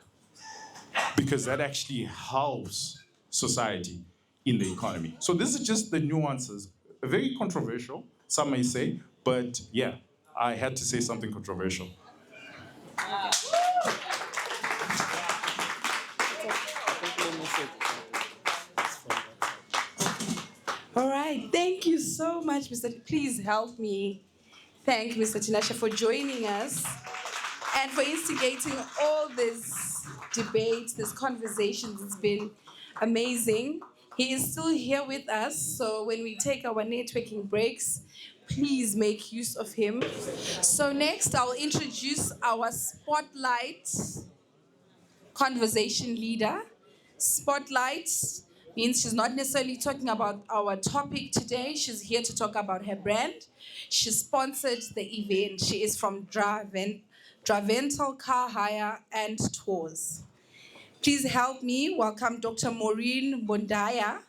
because that actually helps society in the economy. So this is just the nuances, very controversial, some may say, but yeah, I had to say something controversial. All right, thank you so much, Mr. Please help me thank Mr. Tinashe for joining us and for instigating all this debate, this conversation. It's been amazing. He is still here with us, so when we take our networking breaks, please make use of him. So next, I'll introduce our Spotlight conversation leader. Spotlight means she's not necessarily talking about our topic today. She's here to talk about her brand. She sponsored the event. She is from Draventals Car Hire and Tours. Please help me welcome Dr. Maureen Mbondiah,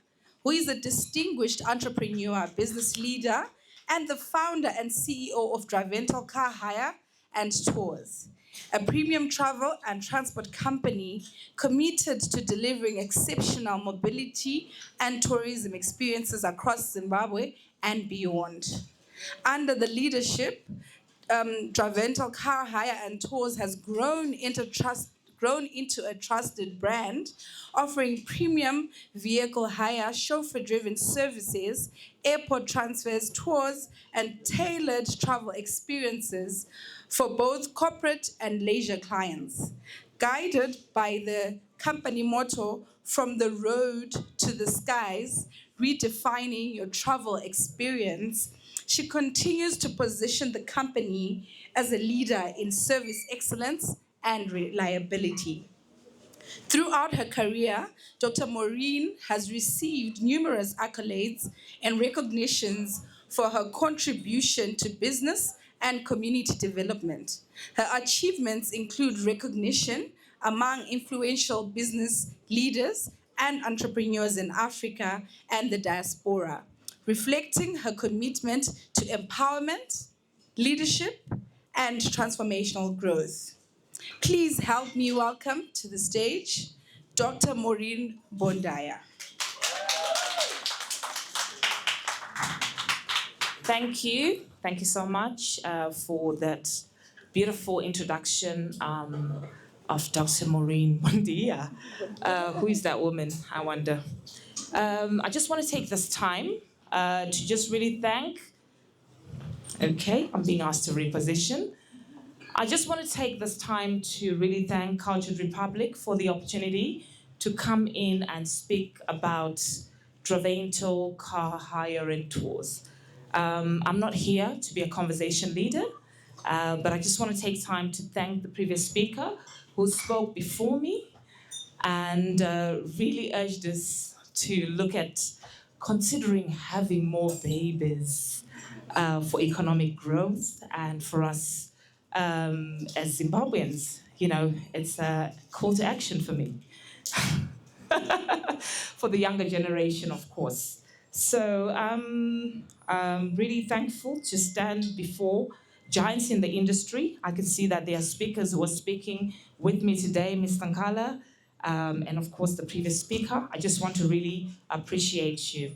who is a distinguished entrepreneur, business leader, and the founder and CEO of Draventals Car Hire and Tours, a premium travel and transport company committed to delivering exceptional mobility and tourism experiences across Zimbabwe and beyond. Under the leadership, Draventals Car Hire and Tours has grown into a trusted brand, offering premium vehicle hire, chauffeur-driven services, airport transfers, tours, and tailored travel experiences for both corporate and leisure clients. Guided by the company motto, "From the road to the skies, redefining your travel experience," she continues to position the company as a leader in service excellence and reliability. Throughout her career, Dr. Maureen has received numerous accolades and recognitions for her contribution to business and community development. Her achievements include recognition among influential business leaders and entrepreneurs in Africa and the diaspora, reflecting her commitment to empowerment, leadership, and transformational growth. Please help me welcome to the stage Dr. Maureen Mbondiah. Thank you. Thank you so much for that beautiful introduction of Dr. Maureen Mbondiah. Who is that woman, I wonder? I just want to take this time to just really thank, okay, I'm being asked to reposition. I just want to take this time to really thank Cultured.Republik for the opportunity to come in and speak about Draventals car hire and tours. I'm not here to be a conversation leader, but I just want to take time to thank the previous speaker who spoke before me and really urged us to look at considering having more babies for economic growth and for us as Zimbabweans. You know, it's a call to action for me. For the younger generation, of course. So I'm really thankful to stand before giants in the industry. I can see that there are speakers who are speaking with me today, Mr. Nkala, and of course the previous speaker. I just want to really appreciate you.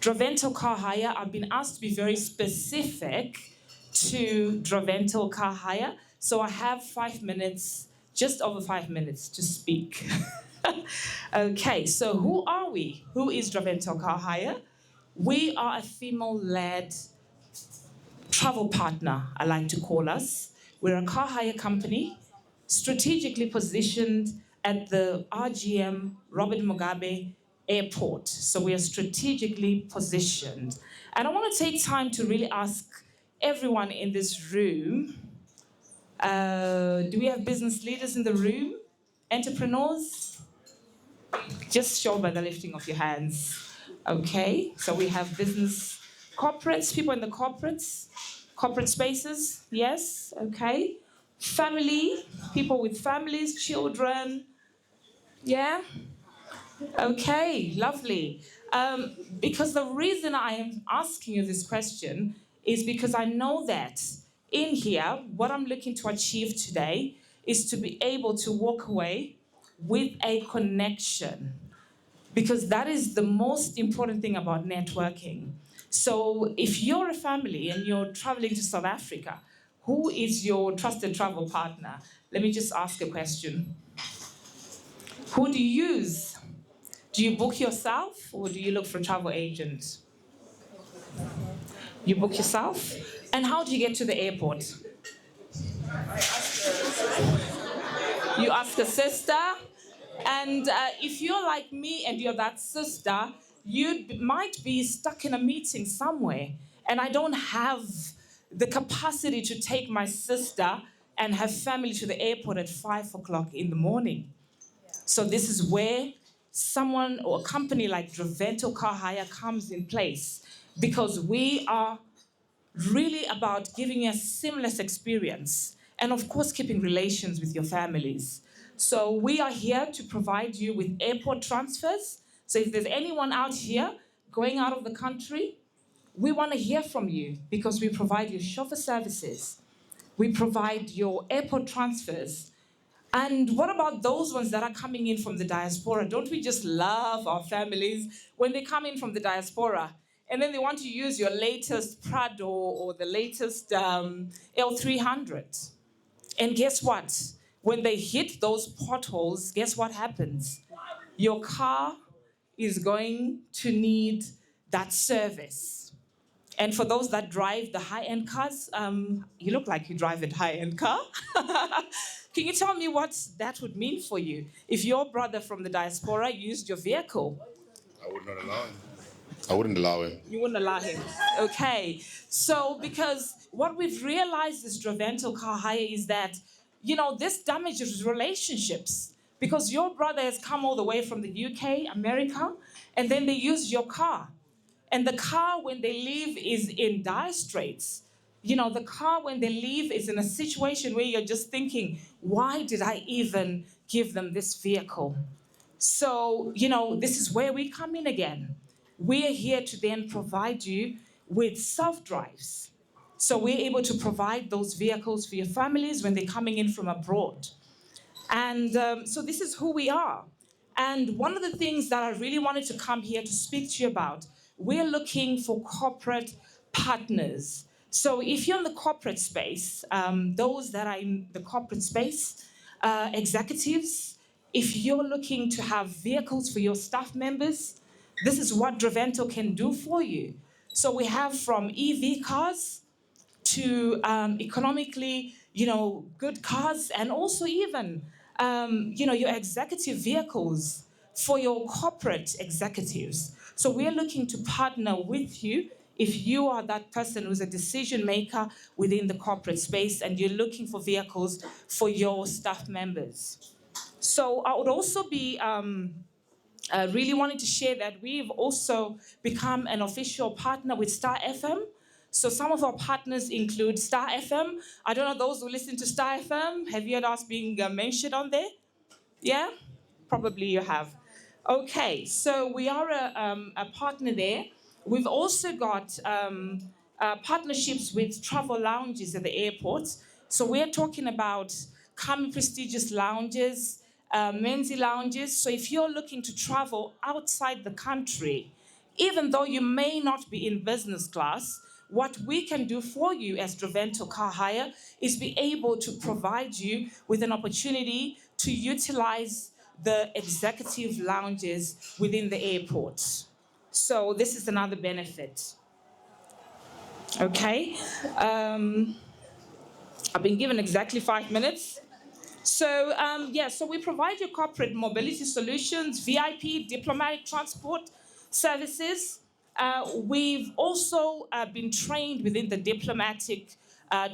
Draventals car hire, I've been asked to be very specific to Draventals car hire. So I have 5 minutes, just over 5 minutes to speak. Okay, so who are we? Who is Draventals car hire? We are a female-led travel partner, I like to call us. We're a car hire company strategically positioned at the RGM Robert Mugabe Airport. So we are strategically positioned. And I want to take time to really ask everyone in this room, do we have business leaders in the room? Entrepreneurs? Just show by the lifting of your hands. Okay, so we have business corporates, people in the corporates, corporate spaces, yes, okay. Family, people with families, children, yeah? Okay, lovely. Because the reason I am asking you this question is because I know that in here, what I'm looking to achieve today is to be able to walk away with a connection, because that is the most important thing about networking. So if you're a family and you're traveling to South Africa, who is your trusted travel partner? Let me just ask a question. Who do you use? Do you book yourself or do you look for a travel agent? You book yourself? And how do you get to the airport? You ask a sister? And if you're like me and you're that sister, you might be stuck in a meeting somewhere, and I don't have the capacity to take my sister and her family to the airport at 5 o'clock in the morning. So this is where someone or a company like Draventals car hire comes in place, because we are really about giving you a seamless experience and of course keeping relations with your families. So we are here to provide you with airport transfers. So if there's anyone out here going out of the country, we want to hear from you, because we provide you chauffeur services. We provide your airport transfers. And what about those ones that are coming in from the diaspora? Don't we just love our families when they come in from the diaspora and then they want to use your latest Prado or the latest L300? And guess what? When they hit those potholes, guess what happens? Your car is going to need that service. And for those that drive the high-end cars, you look like you drive a high-end car. Can you tell me what that would mean for you if your brother from the diaspora used your vehicle? I would not allow him. I wouldn't allow him. You wouldn't allow him. Okay. So because what we've realized as Draventals car hire is that, you know, this damages relationships, because your brother has come all the way from the UK, America, and then they use your car. And the car, when they leave, is in dire straits. You know, the car, when they leave, is in a situation where you're just thinking, why did I even give them this vehicle? So, you know, this is where we come in again. We're here to then provide you with self-drives. So we're able to provide those vehicles for your families when they're coming in from abroad. And so this is who we are. And one of the things that I really wanted to come here to speak to you about, we're looking for corporate partners. So if you're in the corporate space, those that are in the corporate space, executives, if you're looking to have vehicles for your staff members, this is what Dravental can do for you. So we have from EV cars to economically, good cars, and also even, your executive vehicles for your corporate executives. So we're looking to partner with you if you are that person who's a decision maker within the corporate space and you're looking for vehicles for your staff members. So I would also be really wanting to share that we've also become an official partner with Star FM. So some of our partners include Star FM. I don't know those who listen to Star FM. Have you heard us being mentioned on there? Yeah? Probably you have. Okay, so we are a partner there. We've also got partnerships with travel lounges at the airport. So we're talking about common prestigious lounges, Menzi lounges. So if you're looking to travel outside the country, even though you may not be in business class, what we can do for you as Dravental Car Hire is be able to provide you with an opportunity to utilize the executive lounges within the airport. So this is another benefit. Okay. I've been given exactly 5 minutes. So, so we provide you corporate mobility solutions, VIP, diplomatic transport services. We've also been trained within the diplomatic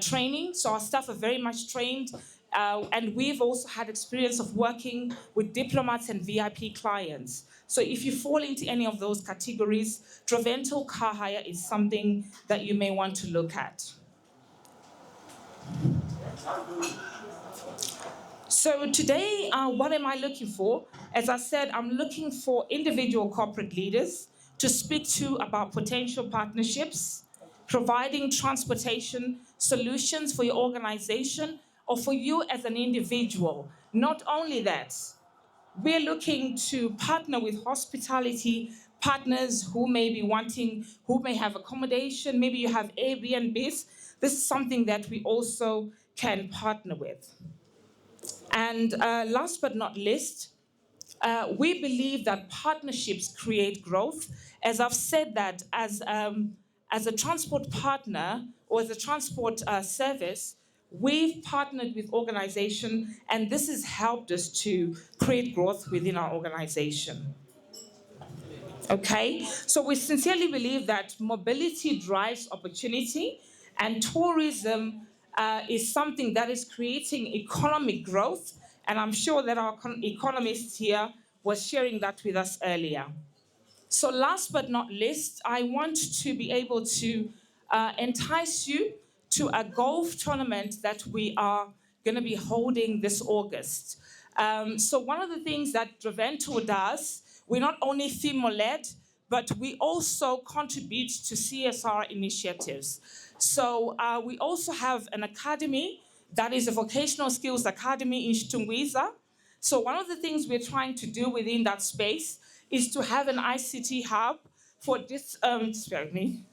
training, so our staff are very much trained, and we've also had experience of working with diplomats and VIP clients. So if you fall into any of those categories, Dravental Car Hire is something that you may want to look at. So today, what am I looking for? As I said, I'm looking for individual corporate leaders to speak to about potential partnerships, providing transportation solutions for your organization or for you as an individual. Not only that, we're looking to partner with hospitality partners who may be wanting, who may have accommodation, maybe you have Airbnbs. This is something that we also can partner with. And last but not least, we believe that partnerships create growth. As I've said that as a transport partner or as a transport service, we've partnered with organizations, and this has helped us to create growth within our organization. Okay, so we sincerely believe that mobility drives opportunity, and tourism is something that is creating economic growth, and I'm sure that our economist here was sharing that with us earlier. So last but not least, I want to be able to entice you to a golf tournament that we are going to be holding this August. So one of the things that Dravental does, we're not only female-led, but we also contribute to CSR initiatives. So we also have an academy that is a vocational skills academy in Shtungwiza. So one of the things we're trying to do within that space is to have an ICT hub for this, spare me.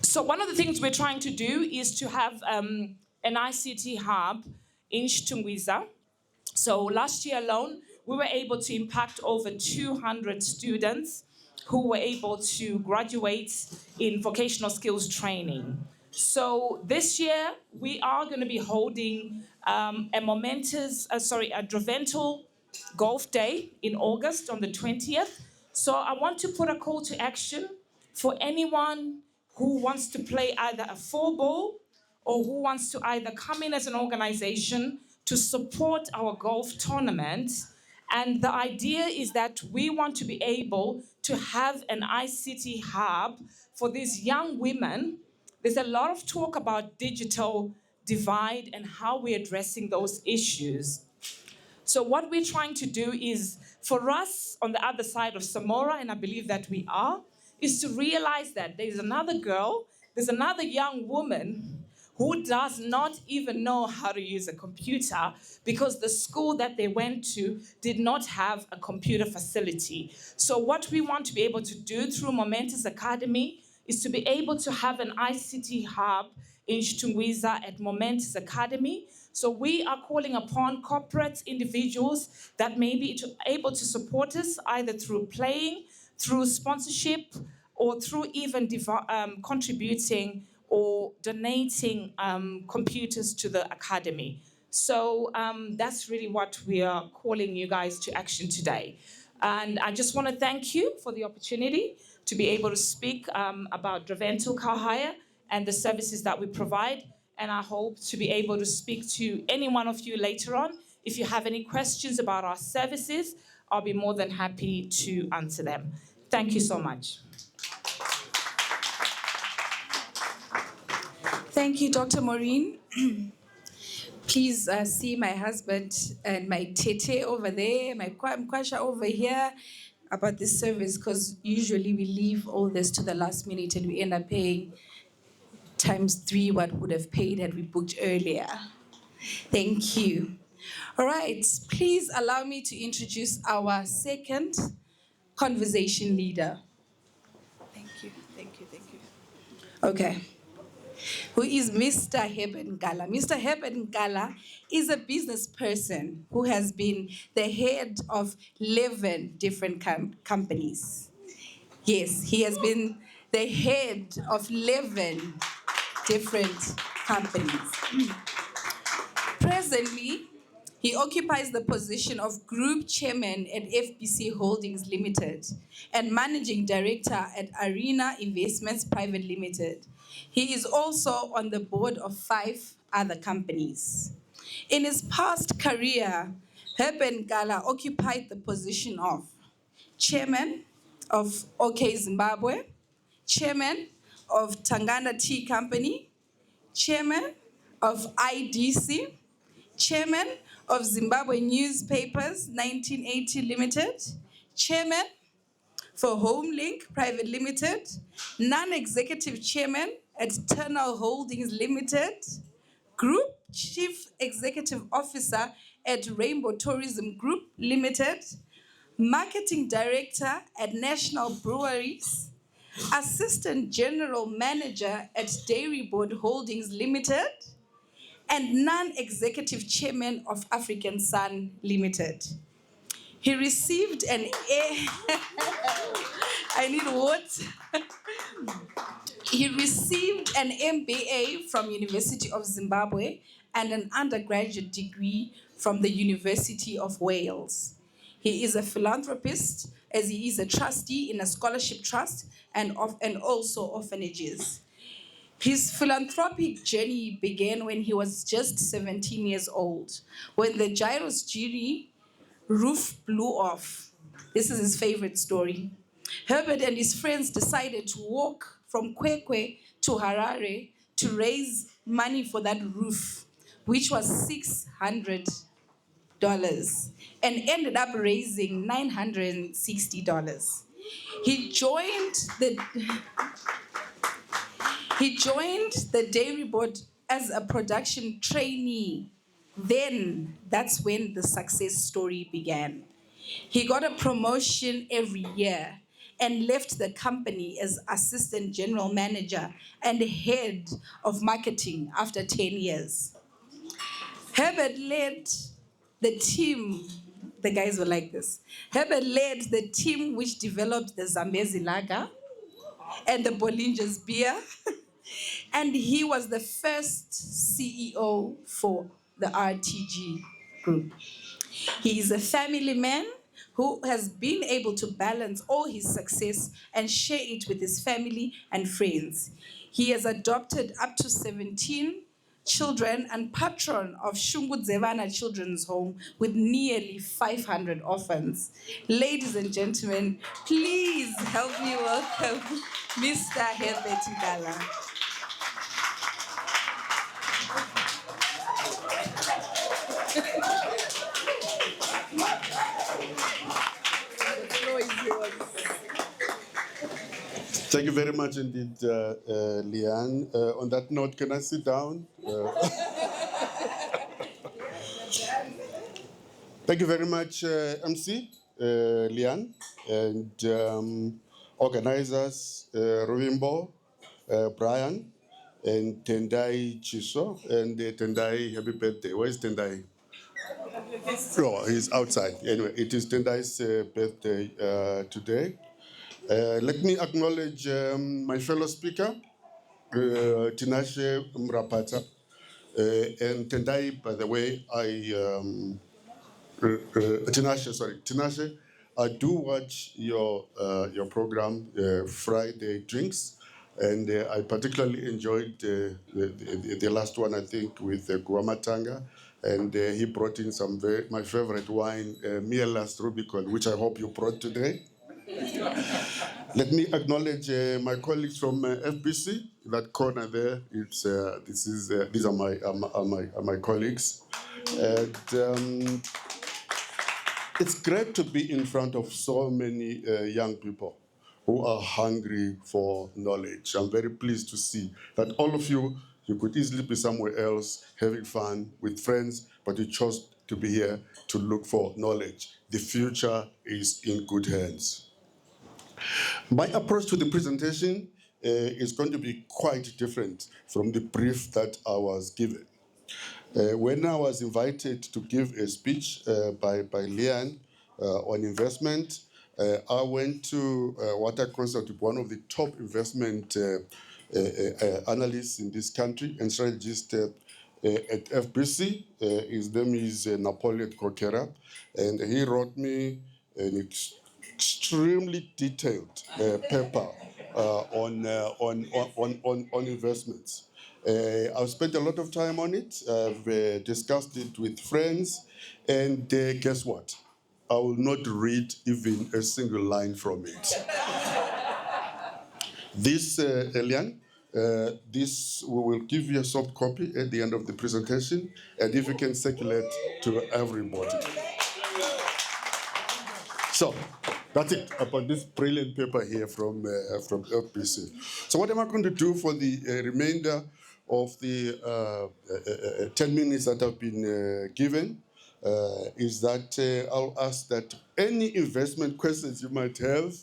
So one of the things we're trying to do is to have an ICT hub in Shtungwiza. So last year alone, we were able to impact over 200 students who were able to graduate in vocational skills training. So this year, we are going to be holding a Dravental Golf Day in August on the 20th. So I want to put a call to action for anyone who wants to play either a 4-ball or who wants to either come in as an organization to support our golf tournament. And the idea is that we want to be able to have an ICT hub for these young women. There's a lot of talk about digital divide and how we're addressing those issues. So what we're trying to do is, for us on the other side of Samora, and I believe that we are, is to realize that there's another girl, there's another young woman who does not even know how to use a computer because the school that they went to did not have a computer facility. So what we want to be able to do through Momentous Academy is to be able to have an ICT hub in Chitungwiza at Momentous Academy. So we are calling upon corporates, individuals that may be able to support us either through playing, through sponsorship, or through even contributing or donating computers to the academy. So that's really what we are calling you guys to action today. And I just want to thank you for the opportunity to be able to speak about Draventals car hire and the services that we provide. And I hope to be able to speak to any one of you later on. If you have any questions about our services, I'll be more than happy to answer them. Thank you so much. Thank you, Dr. Maureen. Please see my husband and my tete over there, my mkwasha over here about this service, because usually we leave all this to the last minute and we end up paying ×3 what would have paid had we booked earlier. Thank you. All right, please allow me to introduce our second conversation leader. Thank you. Okay. Who is Mr. Herbert Nkala. Mr. Herbert Nkala is a business person who has been the head of 11 different companies. Yes, he has been the head of 11 different companies. Presently, he occupies the position of Group Chairman at FBC Holdings Limited and Managing Director at Arena Investments Private Limited. He is also on the board of 5 other companies. In his past career, Herbert Nkala occupied the position of Chairman of OK Zimbabwe, Chairman of Tangana Tea Company, Chairman of IDC, Chairman of Zimbabwe Newspapers 1980 Limited, Chairman for HomeLink Private Limited, Non-Executive Chairman at Turnal Holdings Limited, Group Chief Executive Officer at Rainbow Tourism Group Limited, Marketing Director at National Breweries, Assistant General Manager at Dairy Board Holdings Limited, and Non-Executive Chairman of African Sun Limited. He received an I need water. He received an MBA from University of Zimbabwe and an undergraduate degree from the University of Wales. He is a philanthropist, as he is a trustee in a scholarship trust and also orphanages. His philanthropic journey began when he was just 17 years old, when the Gyros Giri roof blew off. This is his favorite story. Herbert and his friends decided to walk from Kwekwe to Harare to raise money for that roof, which was $600, and ended up raising $960. He joined the Dairy Board as a production trainee. Then that's when the success story began. He got a promotion every year and left the company as assistant general manager and head of marketing after 10 years. Herbert led the team, the guys were like this. Herbert led the team which developed the Zambezi Lager and the Bollinger's beer. And he was the first CEO for the RTG group. He is a family man who has been able to balance all his success and share it with his family and friends. He has adopted up to 17 children and patron of Shungudzevana Children's Home with nearly 500 orphans. Ladies and gentlemen, please help me welcome Mr. Herbert Nkala. Thank you very much indeed, Leanne. On that note, can I sit down? Thank you very much, MC, Leanne, and organizers, Rovimbo, Brian, and Tendai Chiso, and Tendai, happy birthday. Where's Tendai? Oh, he's outside. Anyway, it is Tendai's birthday today. Let me acknowledge my fellow speaker, Tinashe Murapata, and Tendai, by the way, Tinashe, I do watch your program, Friday Drinks, and I particularly enjoyed the last one, I think, with Guamatanga, and he brought in my favorite wine, Mielas Rubicon, which I hope you brought today. Let me acknowledge my colleagues from FBC. That corner there, these are my colleagues, and it's great to be in front of so many young people who are hungry for knowledge. I'm very pleased to see that all of you could easily be somewhere else having fun with friends, but you chose to be here to look for knowledge. The future is in good hands. My approach to the presentation is going to be quite different from the brief that I was given. When I was invited to give a speech by Leanne on investment, I went to what I consider one of the top investment analysts in this country and strategist at FBC. His name is Napoleon Kokera, and he wrote me an extremely detailed paper on investments. I've spent a lot of time on it. I've discussed it with friends, and guess what? I will not read even a single line from it. This, Elian, this we will give you a soft copy at the end of the presentation, and if you can circulate to everybody. So, that's it about this brilliant paper here from FBC. So what am I going to do for the remainder of the 10 minutes that have been given is that I'll ask that any investment questions you might have,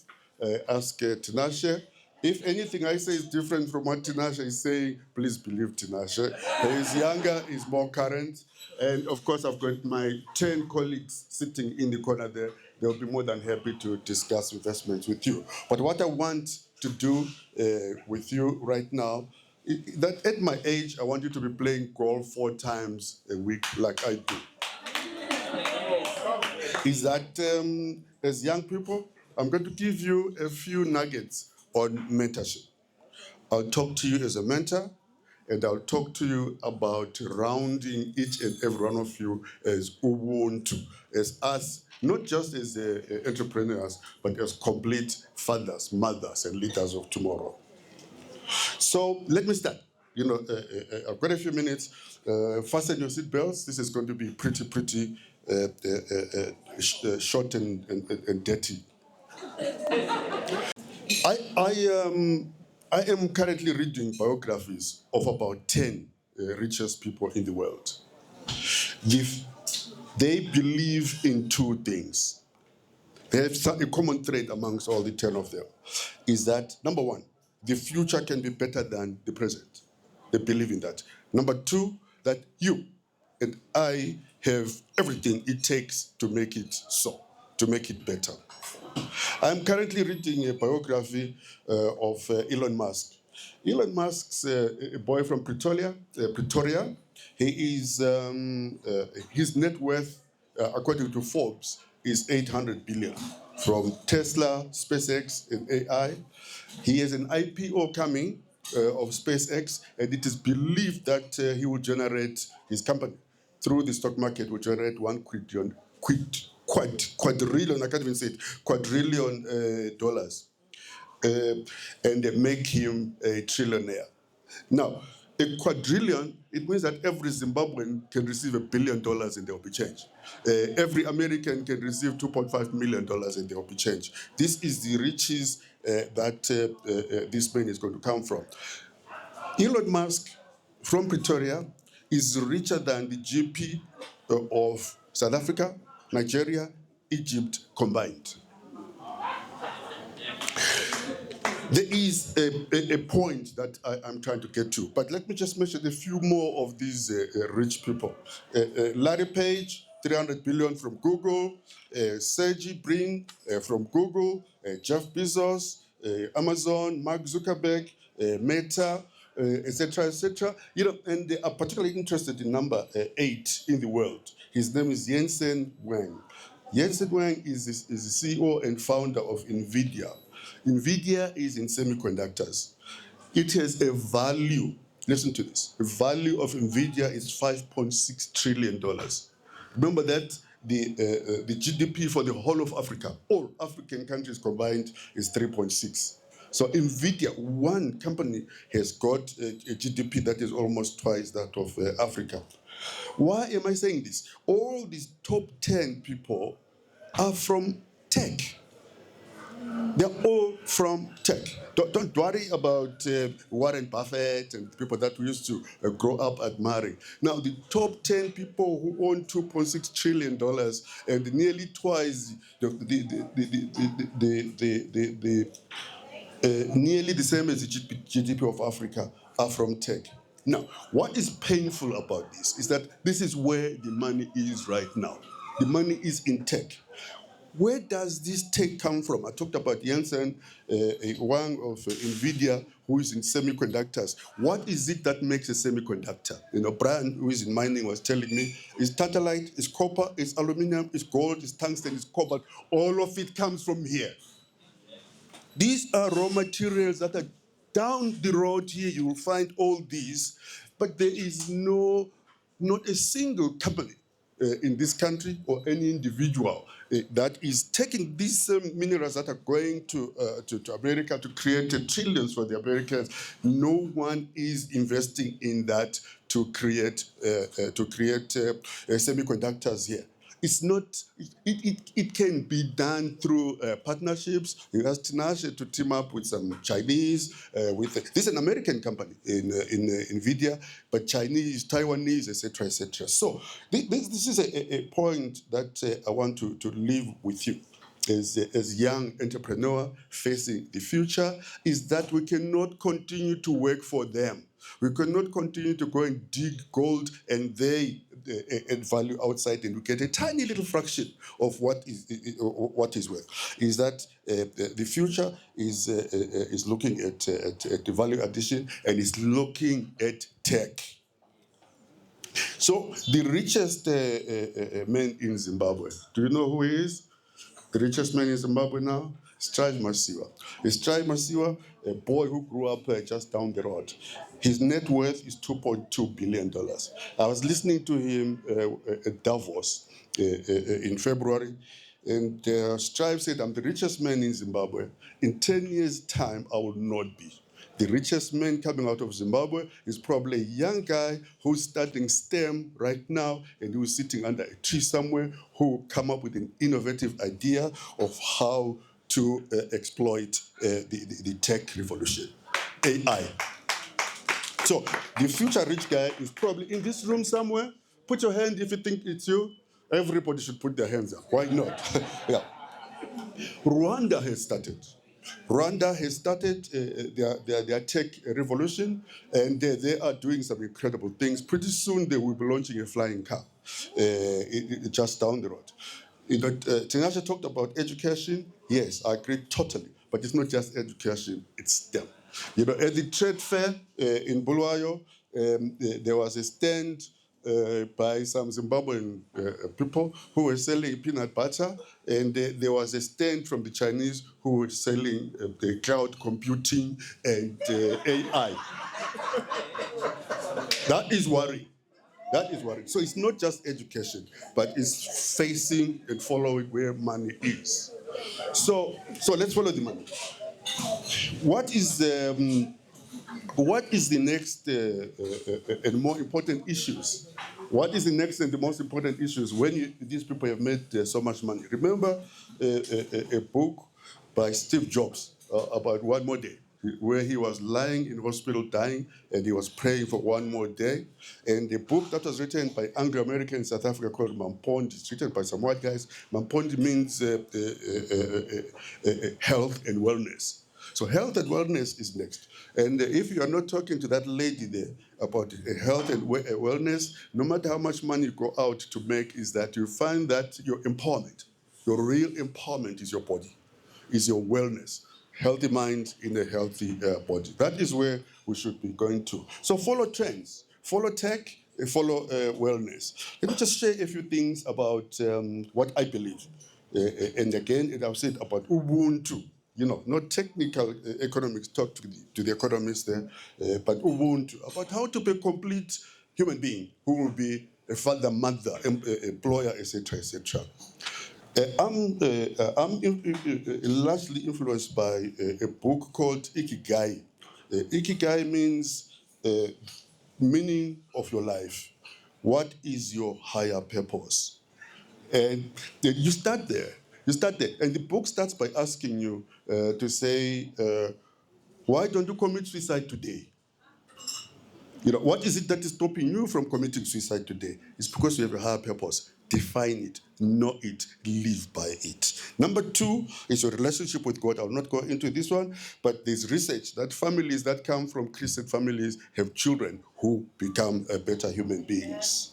ask Tinashe. If anything I say is different from what Tinashe is saying, please believe Tinashe. He is younger, he's more current, and of course I've got my 10 colleagues sitting in the corner there. They'll be more than happy to discuss investments with you. But what I want to do with you right now, that at my age, I want you to be playing golf 4 times a week like I do. Is that as young people, I'm going to give you a few nuggets on mentorship. I'll talk to you as a mentor, and I'll talk to you about rounding each and every one of you as Ubuntu, as us, not just as entrepreneurs, but as complete fathers, mothers, and leaders of tomorrow. So let me start. I've got a few minutes. Fasten your seatbelts. This is going to be pretty short and dirty. I am currently reading biographies of about 10 richest people in the world. They believe in 2 things. They have a common thread amongst all the 10 of them, is that, number 1, the future can be better than the present. They believe in that. Number 2, that you and I have everything it takes to make it so, to make it better. I'm currently reading a biography of Elon Musk. Elon Musk's a boy from Pretoria. He is, his net worth, according to Forbes, is 800 billion from Tesla, SpaceX, and AI. He has an IPO coming of SpaceX, and it is believed that he will generate, his company, through the stock market, will generate $1 quadrillion, I can't even say it, quadrillion dollars, and make him a trillionaire. Now, a quadrillion, it means that every Zimbabwean can receive $1 billion and there will be change. Every American can receive $2.5 million and there will be change. This is the richest that this money is going to come from. Elon Musk from Pretoria is richer than the GP of South Africa, Nigeria, Egypt combined. There is a point that I'm trying to get to, but let me just mention a few more of these rich people. Larry Page, 300 billion from Google, Sergey Brin from Google, Jeff Bezos, Amazon, Mark Zuckerberg, Meta, etc., etc. You know, and they are particularly interested in number 8 in the world. His name is Jensen Huang. Jensen Huang is the CEO and founder of NVIDIA. NVIDIA is in semiconductors. It has a value, listen to this, the value of NVIDIA is $5.6 trillion. Remember that the GDP for the whole of Africa, all African countries combined, is 3.6. So NVIDIA, one company, has got a GDP that is almost twice that of Africa. Why am I saying this? All these top 10 people are from tech. They're all from tech. Don't worry about Warren Buffett and people that we used to grow up admiring. Now, the top 10 people who own $2.6 trillion and nearly twice nearly the same as the GDP of Africa are from tech. Now, what is painful about this is that this is where the money is right now. The money is in tech. Where does this tech come from? I talked about Jensen Huang of NVIDIA, who is in semiconductors. What is it that makes a semiconductor? You know, Brian, who is in mining, was telling me, it's tantalite, it's copper, it's aluminum, it's gold, it's tungsten, it's cobalt. All of it comes from here. These are raw materials that are down the road here. You will find all these, but there is not a single company in this country or any individual that is taking these minerals that are going to America to create trillions for the Americans. No one is investing in that to create semiconductors here. It's not. It can be done through partnerships. You ask Tinashe to team up with some Chinese. This is an American company in NVIDIA, but Chinese, Taiwanese, etc., etc. So this is a point that I want to leave with you as young entrepreneur facing the future, is that we cannot continue to work for them. We cannot continue to go and dig gold and they add value outside and we get a tiny little fraction of what is worth. Is that the future is looking at the value addition and is looking at tech. So the richest man in Zimbabwe, do you know who he is? The richest man in Zimbabwe now? Strive Masiwa. Strive Masiwa, a boy who grew up just down the road. His net worth is $2.2 billion. I was listening to him at Davos in February, and Strive said, I'm the richest man in Zimbabwe. In 10 years' time, I will not be. The richest man coming out of Zimbabwe is probably a young guy who's studying STEM right now and who's sitting under a tree somewhere who will come up with an innovative idea of how to exploit the tech revolution, AI. So the future rich guy is probably in this room somewhere. Put your hand if you think it's you. Everybody should put their hands up. Why not? Yeah. Rwanda has started. Rwanda has started their tech revolution, and they are doing some incredible things. Pretty soon they will be launching a flying car just down the road. Tinashe talked about education. Yes, I agree totally. But it's not just education, it's STEM. You know, at the trade fair in Bulawayo, there was a stand by some Zimbabwean people who were selling peanut butter, and there was a stand from the Chinese who were selling the cloud computing and AI. That is worrying. That is worrying. So it's not just education, but it's facing and following where money is. So let's follow the money. What is the next and more important issues? What is the next and the most important issues when these people have made so much money? Remember a book by Steve Jobs about one more day, where he was lying in hospital dying, and he was praying for one more day. And the book that was written by Anglo-American in South Africa called Mampondi, it's written by some white guys. Mampondi means health and wellness. So health and wellness is next. And if you are not talking to that lady there about health and wellness, no matter how much money you go out to make, is that you find that your empowerment, your real empowerment is your body, is your wellness. Healthy mind in a healthy body. That is where we should be going to. So follow trends, follow tech, follow wellness. Let me just share a few things about what I believe. And again, I've said about Ubuntu. You know, not technical economics, talk to the economists there, but Ubuntu, about how to be a complete human being who will be a father, mother, employer, etc., etc. I'm largely influenced by a book called Ikigai. Ikigai means meaning of your life. What is your higher purpose? And you start there. You start there. And the book starts by asking you to say, why don't you commit suicide today? You know, what is it that is stopping you from committing suicide today? It's because you have a higher purpose. Define it, know it, live by it. Number two is your relationship with God. I will not go into this one, but there's research that families that come from Christian families have children who become better human beings.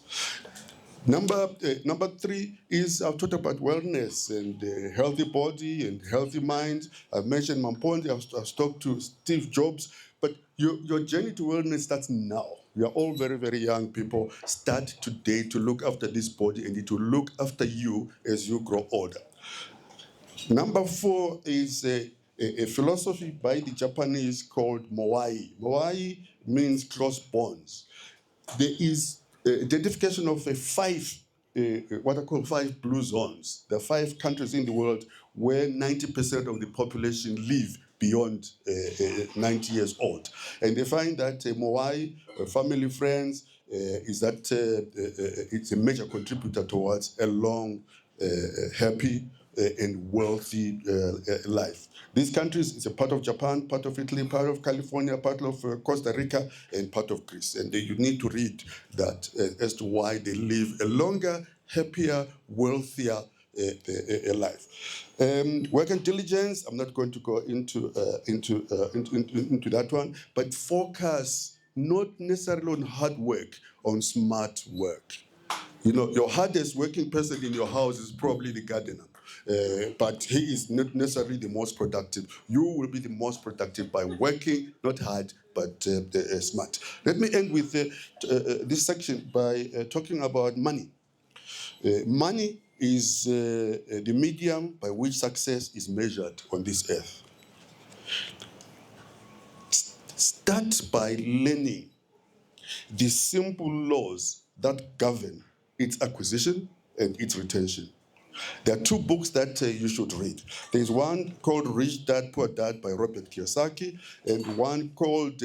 Number three is I've talked about wellness and healthy body and healthy mind. I've mentioned Mampondi, I've talked to Steve Jobs, but your journey to wellness starts now. We are all very, very young people. Start today to look after this body and it will look after you as you grow older. Number four is a philosophy by the Japanese called Moai. Moai means close bonds. There is identification of what I call 5 blue zones. There are 5 countries in the world where 90% of the population live beyond 90 years old. And they find that Moai, family, friends, is that it's a major contributor towards a long, happy, and wealthy life. These countries is a part of Japan, part of Italy, part of California, part of Costa Rica, and part of Greece. And you need to read that as to why they live a longer, happier, wealthier life. Work and diligence, I'm not going to go into that one, but focus not necessarily on hard work, on smart work. You know, your hardest working person in your house is probably the gardener. But he is not necessarily the most productive. You will be the most productive by working, not hard, but smart. Let me end with this section by talking about money. Money is the medium by which success is measured on this earth. Start by learning the simple laws that govern its acquisition and its retention. There are 2 books that you should read. There's one called Rich Dad, Poor Dad by Robert Kiyosaki, and one called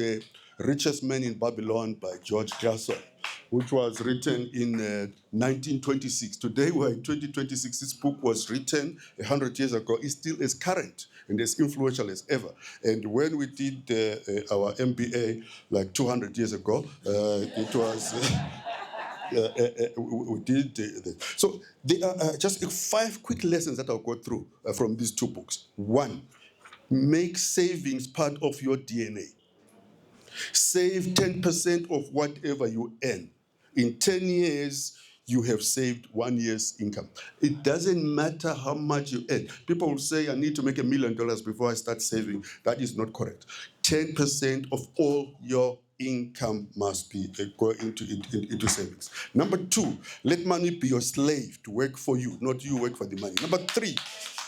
Richest Man in Babylon by George Clason, which was written in 1926. Today we're in 2026. This book was written 100 years ago. It's still as current and as influential as ever. And when we did our MBA like 200 years ago, it was... we did so there are just 5 quick lessons that I'll go through from these 2 books. 1, make savings part of your DNA. Save 10% of whatever you earn. In 10 years, you have saved 1 year's income. It doesn't matter how much you earn. People will say, I need to make $1 million before I start saving. That is not correct. 10% of all your income must be go into savings. Number 2, let money be your slave to work for you, not you work for the money. Number 3,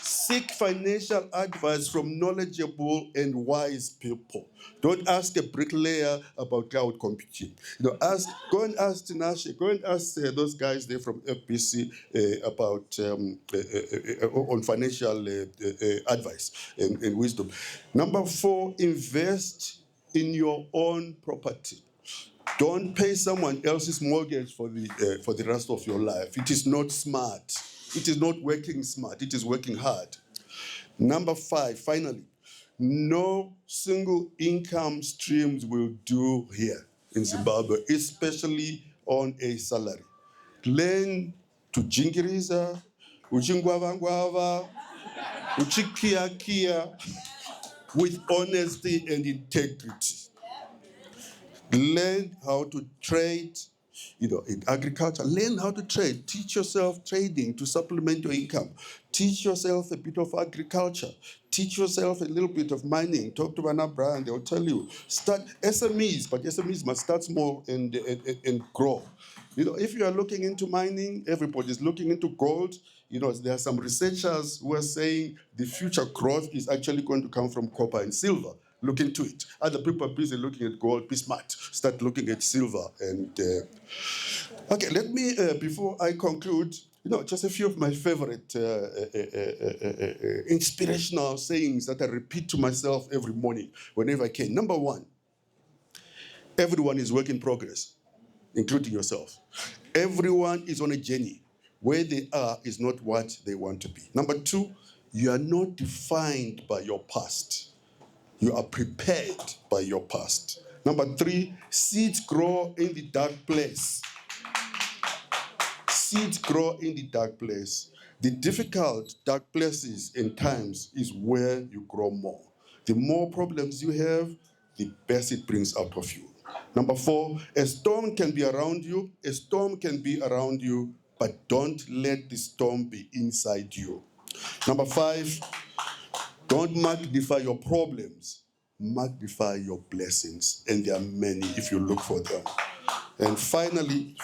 seek financial advice from knowledgeable and wise people. Don't ask a bricklayer about cloud computing. You know, go and ask Tinashe, go and ask those guys there from FBC about on financial advice and wisdom. Number 4, invest in your own property. Don't pay someone else's mortgage for the rest of your life. It is not smart. It is not working smart. It is working hard. Number 5, finally, no single income streams will do here in Zimbabwe, especially on a salary. Learn to jingiriza, uchingwava-ngwava, uchikia-kia, with honesty and integrity. Learn how to trade, in agriculture. Learn how to trade. Teach yourself trading to supplement your income. Teach yourself a bit of agriculture. Teach yourself a little bit of mining. Talk to Banabra and they'll tell you. Start SMEs, but SMEs must start small and grow. If you are looking into mining, everybody's looking into gold. There are some researchers who are saying the future growth is actually going to come from copper and silver. Look into it. Other people are busy looking at gold. Be smart. Start looking at silver. And okay, let me, before I conclude, just a few of my favorite inspirational sayings that I repeat to myself every morning whenever I can. Number one, everyone is work in progress, including yourself. Everyone is on a journey. Where they are is not what they want to be. Number two, you are not defined by your past. You are prepared by your past. Number three, seeds grow in the dark place. Seeds grow in the dark place. The difficult dark places and times is where you grow more. The more problems you have, the best it brings out of you. Number four, a storm can be around you. A storm can be around you, but don't let the storm be inside you. Number five, don't magnify your problems, magnify your blessings. And there are many if you look for them. And finally,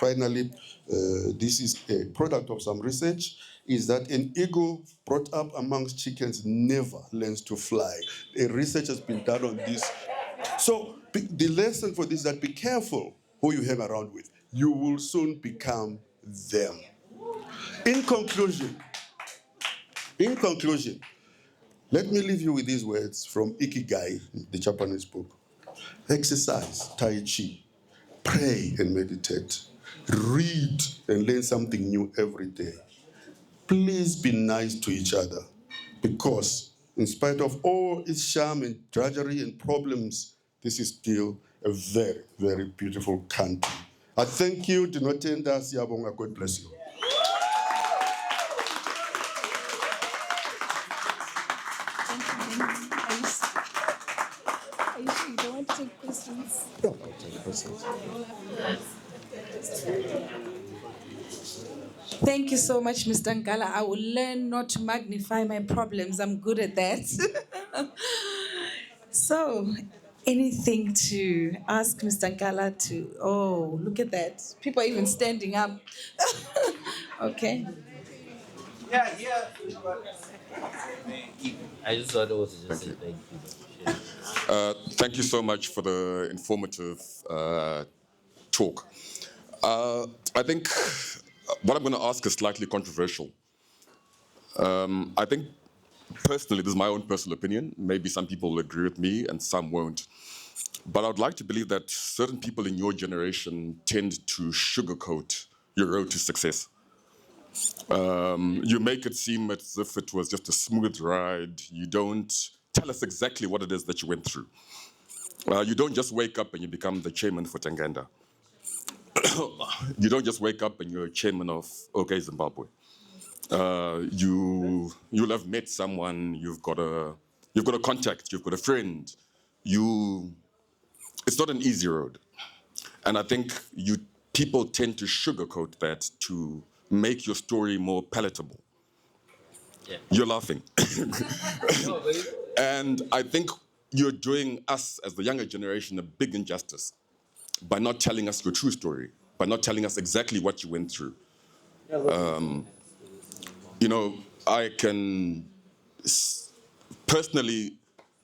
this is a product of some research, is that an eagle brought up amongst chickens never learns to fly. A research has been done on this. So the lesson for this is that be careful who you hang around with. You will soon become them. In conclusion, let me leave you with these words from Ikigai, the Japanese book. Exercise, Tai Chi, pray and meditate, read and learn something new every day. Please be nice to each other, because in spite of all its charm and drudgery and problems, this is still a very, very beautiful country. I thank you. Do not end us. God bless you. Are you sure you don't want to take questions? No, I'll take questions. Thank you so much, Mr. Nkala. I will learn not to magnify my problems. I'm good at that. So, anything to ask Mr. Nkala to? Oh, look at that. People are even standing up. Okay. Yeah. I just thought it was just thank you. Thank you so much for the informative talk. I think what I'm going to ask is slightly controversial. I think personally, this is my own personal opinion. Maybe some people will agree with me and some won't. But I would like to believe that certain people in your generation tend to sugarcoat your road to success. You make it seem as if it was just a smooth ride. You don't tell us exactly what it is that you went through. You don't just wake up and you become the chairman for Tanganda. You don't just wake up and you're chairman of OK Zimbabwe. You'll have met someone. You've got a contact. You've got a friend. It's not an easy road, and I think people tend to sugarcoat that to make your story more palatable. Yeah. You're laughing. And I think you're doing us, as the younger generation, a big injustice by not telling us your true story, by not telling us exactly what you went through. I can personally,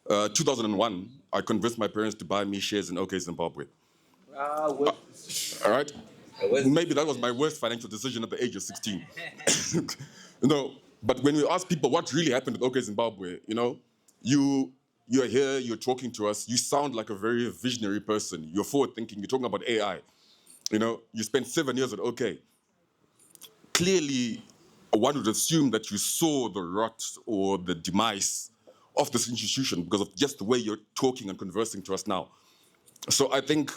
2001, I convinced my parents to buy me shares in OK Zimbabwe. All right? Maybe that was my worst financial decision at the age of 16. But when we ask people what really happened with OK Zimbabwe, you're here, you're talking to us, you sound like a very visionary person. You're forward thinking, you're talking about AI. You spent 7 years at OK. Clearly, one would assume that you saw the rot or the demise of this institution because of just the way you're talking and conversing to us now. So I think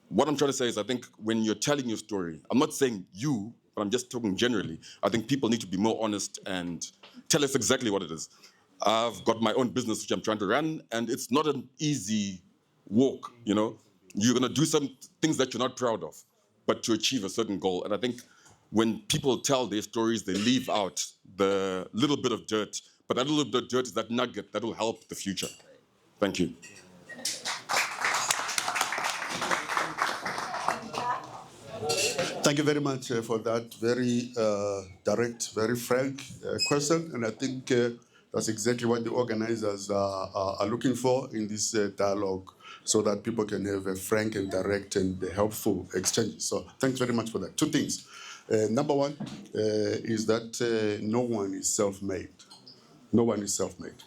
what I'm trying to say is I think when you're telling your story, I'm not saying you, but I'm just talking generally. I think people need to be more honest and tell us exactly what it is. I've got my own business which I'm trying to run, and it's not an easy walk, you know. You're going to do some things that you're not proud of, but to achieve a certain goal. And I think when people tell their stories, they leave out the little bit of dirt, but that little bit of dirt is that nugget that will help the future. Thank you. Thank you very much for that very direct, very frank question. And I think that's exactly what the organizers are looking for in this dialogue, so that people can have a frank and direct and helpful exchange. So thanks very much for that. Two things. Number one is that no one is self-made. No one is self-made.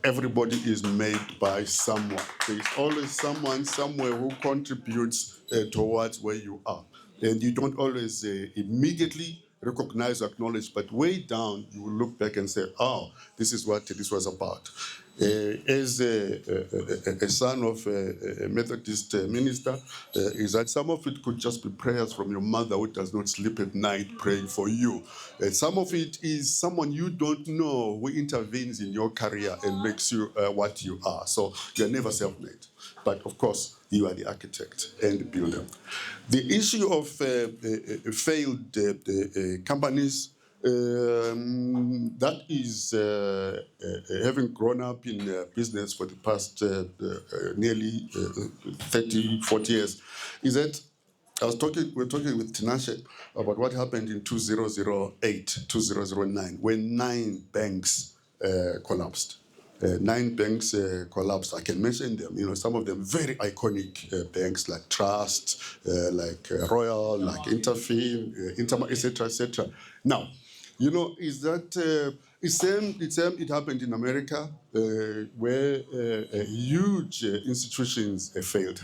Everybody is made by someone. There is always someone somewhere who contributes towards where you are. And you don't always immediately recognize or acknowledge, but way down, you will look back and say, oh, this is what this was about. As a son of a Methodist minister, is that some of it could just be prayers from your mother who does not sleep at night praying for you. Some of it is someone you don't know who intervenes in your career and makes you what you are. So you're never self-made. But of course, you are the architect and the builder. The issue of failed companies, that is, having grown up in business for the past nearly 30, 40 years, is that we're talking with Tinashe about what happened in 2008, 2009, when 9 banks collapsed. 9 banks collapsed. I can mention them. You know, some of them very iconic banks like Trust, like Royal, like Interfin, Interma, etc., etc. Now, you know, is that it happened in America where huge institutions failed.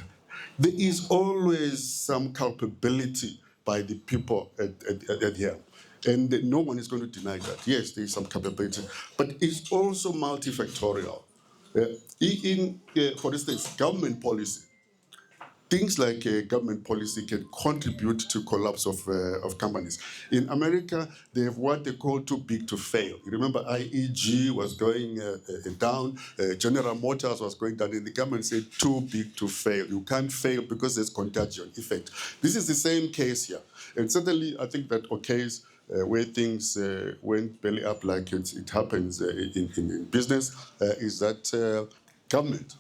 There is always some culpability by the people at the helm. And no one is going to deny that. Yes, there is some capability, but it's also multifactorial. For instance, government policy. Things like government policy can contribute to collapse of companies. In America, they have what they call too big to fail. You remember IEG was going down, General Motors was going down, and the government said too big to fail. You can't fail because there's contagion effect. This is the same case here. And certainly, I think that occurs where things went belly up like it happens in business, is that government,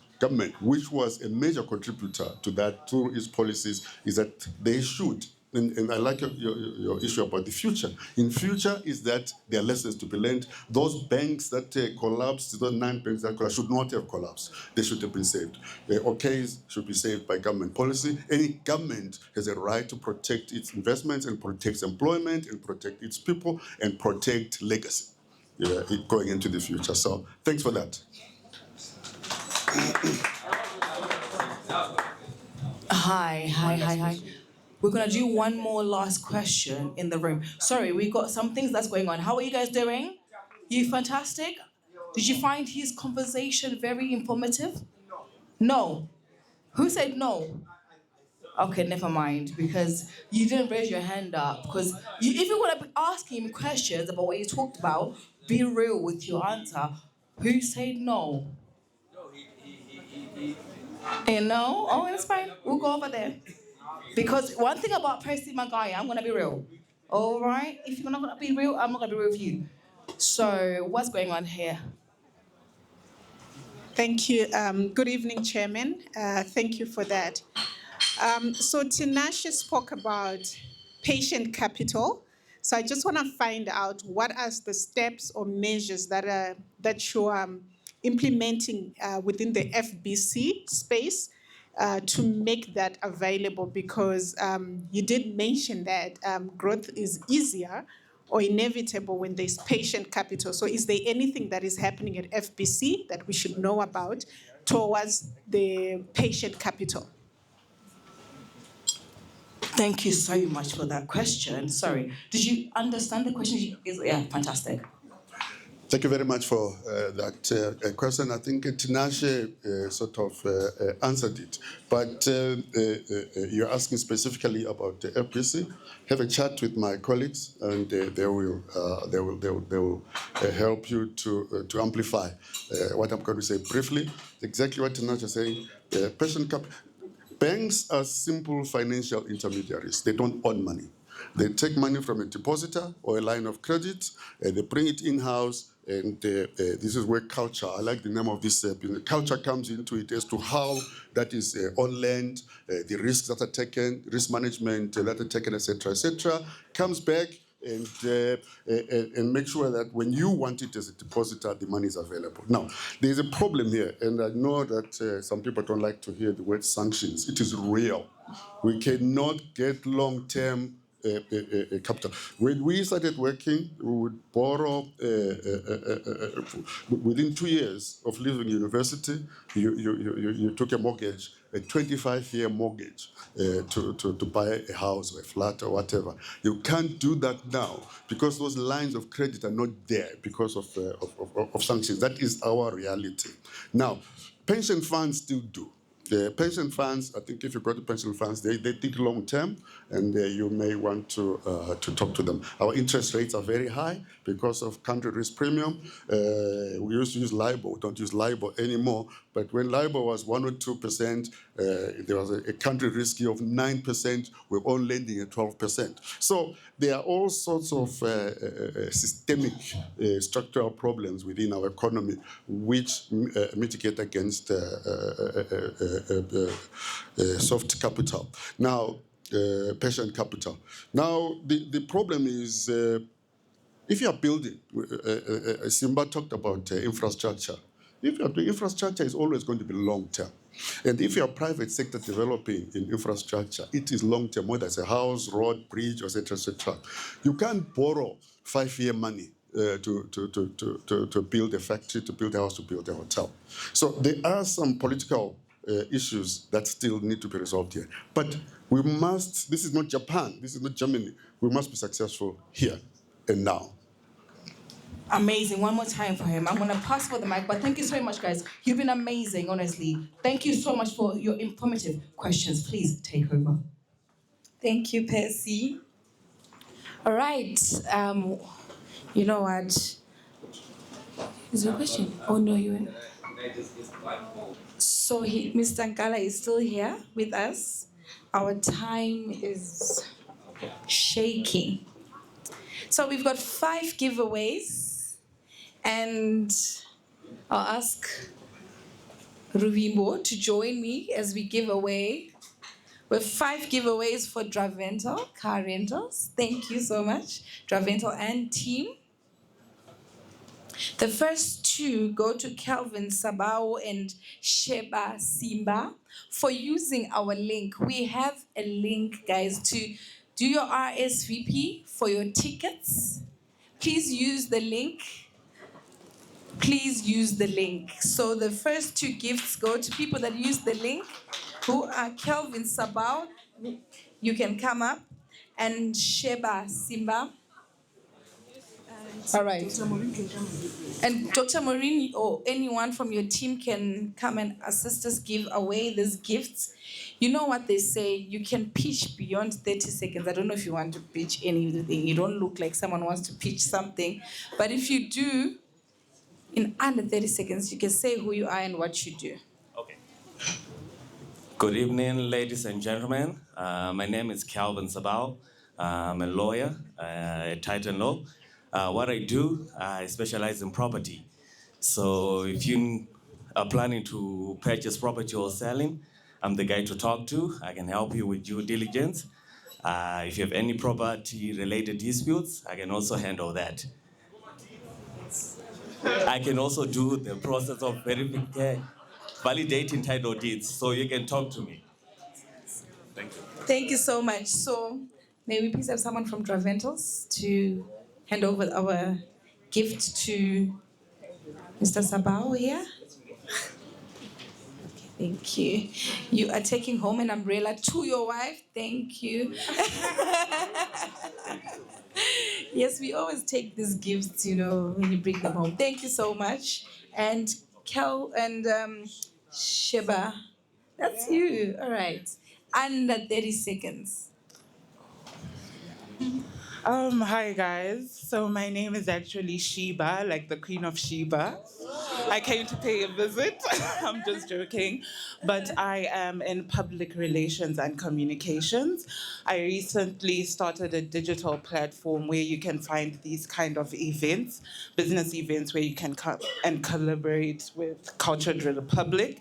which was a major contributor to that through its policies, is that they should, and I like your issue about the future. In future is that there are lessons to be learned. Those banks that collapsed, those 9 banks that collapsed, should not have collapsed. They should have been saved. OKs should be saved by government policy. Any government has a right to protect its investments and protect employment and protect its people and protect legacy going into the future. So thanks for that. Hi. We're going to do one more last question in the room. Sorry, we've got some things that's going on. How are you guys doing? You fantastic? Did you find his conversation very informative? No. Who said no? Okay, never mind, because you didn't raise your hand up. Because if you want to be asking him questions about what you talked about, be real with your answer. Who said no? No? Oh, it's fine. We'll go over there. Because one thing about Percy Magaya, I'm going to be real. All right? If you're not going to be real, I'm not going to be real with you. So what's going on here? Thank you. Good evening, Chairman. Thank you for that. So Tinashe spoke about patient capital. So I just want to find out what are the steps or measures that you're implementing within the FBC space to make that available, because you did mention that growth is easier or inevitable when there's patient capital. So is there anything that is happening at FBC that we should know about towards the patient capital? Thank you so much for that question. Sorry, did you understand the question? Yeah, fantastic. Thank you very much for that question. I think Tinashe sort of answered it, but you're asking specifically about the FPC. Have a chat with my colleagues, and they will help you to amplify what I'm going to say briefly. Exactly what Tinashe is saying. Banks are simple financial intermediaries. They don't own money. They take money from a depositor or a line of credit, they bring it in-house, and this is where culture, I like the name of this, culture comes into it as to how that is on land, the risks that are taken, risk management that are taken, etc., comes back and make sure that when you want it as a depositor, the money is available. Now, there's a problem here, and I know that some people don't like to hear the word sanctions. It is real. We cannot get long-term capital. When we started working, we would borrow within 2 years of leaving university. You took a mortgage, a 25-year mortgage to buy a house or a flat or whatever. You can't do that now because those lines of credit are not there because of sanctions. That is our reality. Now, pension funds still do. The pension funds, I think if you go to pension funds, they think long term, and you may want to talk to them. Our interest rates are very high because of country risk premium. We used to use LIBOR, we don't use LIBOR anymore, but when LIBOR was 1 or 2%, there was a country risk of 9%, we're all lending at 12%. So there are all sorts of systemic structural problems within our economy which mitigate against soft capital. Now, patient capital. Now, the problem is if you are building, Simba talked about infrastructure. If you are doing infrastructure, is always going to be long term. And if you are private sector developing in infrastructure, it is long term, whether it's a house, road, bridge, etc., etc. You can't borrow 5-year money to build a factory, to build a house, to build a hotel. So there are some political issues that still need to be resolved here. But we must, this is not Japan, this is not Germany, we must be successful here and now. Amazing. One more time for him. I'm going to pass for the mic, but thank you so much, guys. You've been amazing, honestly. Thank you so much for your informative questions. Please take over. Thank you, Percy. All right. You know what? Is there a question? Oh, no, you. So Mr. Nkala is still here with us. Our time is shaking. So we've got 5 giveaways. And I'll ask Ruvimbo to join me as we give away. We have 5 giveaways for Dravental car rentals. Thank you so much, Dravental and team. The first 2 go to Kelvin Sabao and Sheba Simba for using our link. We have a link, guys, to do your RSVP for your tickets. Please use the link. Please use the link. So the first 2 gifts go to people that use the link, who are Kelvin Sabao, you can come up, and Sheba Simba. All right. And Dr. Maureen or anyone from your team can come and assist us give away these gifts. You know what they say, you can pitch beyond 30 seconds. I don't know if you want to pitch anything. You don't look like someone wants to pitch something. But if you do, in under 30 seconds, you can say who you are and what you do. Okay. Good evening, ladies and gentlemen. My name is Kelvin Sabao. I'm a lawyer at Titan Law. What I do, I specialize in property. So if you are planning to purchase property or selling, I'm the guy to talk to. I can help you with due diligence. If you have any property-related disputes, I can also handle that. I can also do the process of validating title deeds, so you can talk to me. Thank you. Thank you so much. So may we please have someone from Draventals to hand over our gift to Mr. Sabao here? Okay, thank you. You are taking home an umbrella to your wife. Thank you. Yes, we always take these gifts, when you bring them home. Thank you so much. And Kel and Sheba, that's you. All right. Under 30 seconds. Hi guys. So my name is actually Sheba, like the Queen of Sheba. I came to pay a visit. I'm just joking. But I am in public relations and communications. I recently started a digital platform where you can find these kind of events, business events where you can come and collaborate with Cultured.Republik,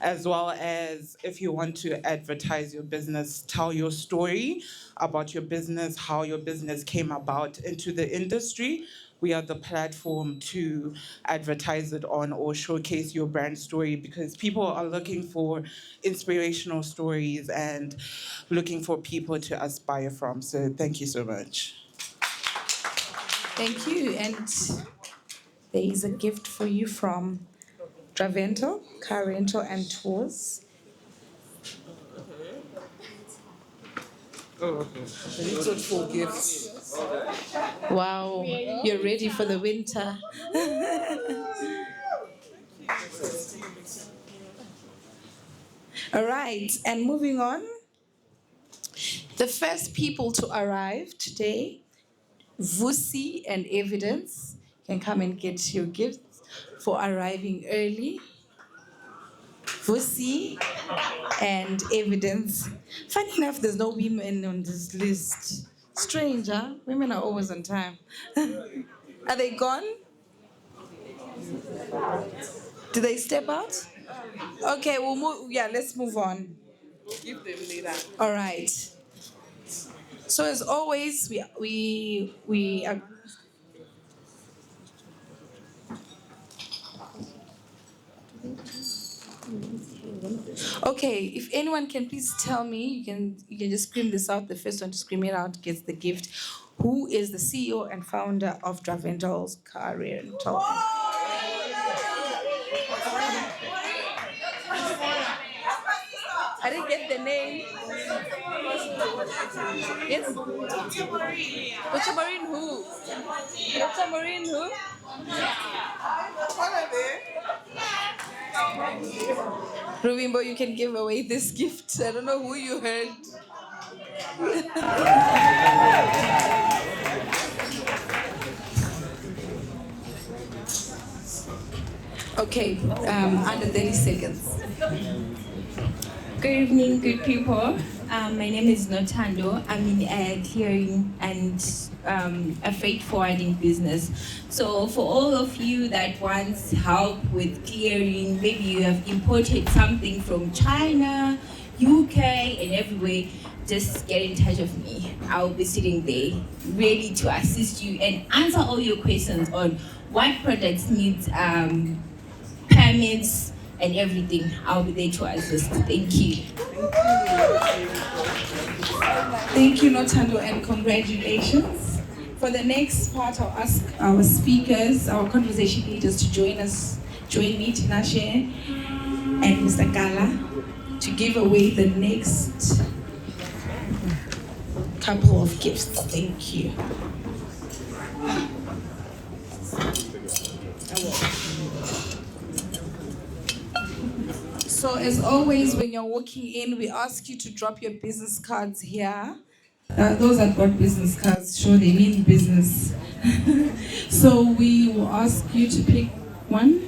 as well as if you want to advertise your business, tell your story about your business, how your business came about into the industry. We are the platform to advertise it on or showcase your brand story because people are looking for inspirational stories and looking for people to aspire from. So thank you so much. Thank you. And there is a gift for you from Draventals, car rental and tours. Beautiful gifts. Wow, you're ready for the winter. All right, and moving on. The first people to arrive today, Vusi and Evidence, can come and get your gifts for arriving early. Vusi and Evidence. Funny enough, there's no women on this list. Strange, huh? Women are always on time. Are they gone? Did they step out? Okay, we'll move. Yeah, let's move on. Give them later. All right. So as always, we are. Okay, if anyone can please tell me, you can just scream this out. The first one to scream it out gets the gift. Who is the CEO and founder of Draventals Car Rental? I didn't get the name. Yes. Dr. Maureen who? Dr. Maureen who? Ruvimbo, you can give away this gift. I don't know who you heard. Okay, under 30 seconds. Good evening, good people. My name is Notando. I'm in clearing and a freight forwarding business. So for all of you that wants help with clearing, maybe you have imported something from China, UK, and everywhere, just get in touch with me. I'll be sitting there ready to assist you and answer all your questions on what products need permits, and everything. I'll be there to assist. Thank you. Thank you, Notando, and congratulations. For the next part, I'll ask our speakers, our conversation leaders to join me, Tinashe and Mr. Nkala, to give away the next couple of gifts. Thank you. So as always, when you're walking in, we ask you to drop your business cards here. Those that got business cards, sure they mean business. So we will ask you to pick one.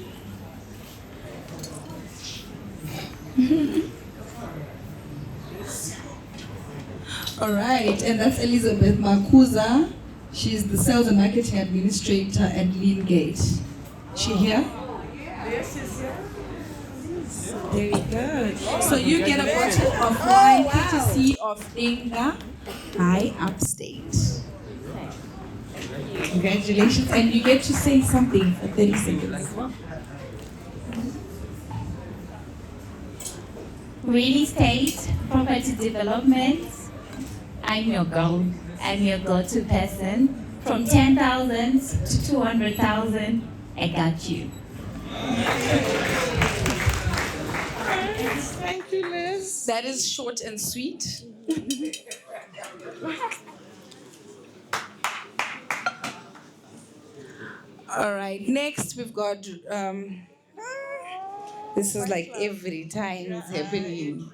All right, and that's Elizabeth Makuza. She's the Sales and Marketing Administrator at Leangate. She here? Yes, she's here. Very good. So you get a bottle of wine courtesy of Inga by Upstate. Congratulations, and you get to say something for 30 seconds. Real estate, property development. I'm your girl. I'm your go-to person. From 10,000 to 200,000, I got you. Thank you, Liz. That is short and sweet. All right, next we've got, this is like every time it's happening.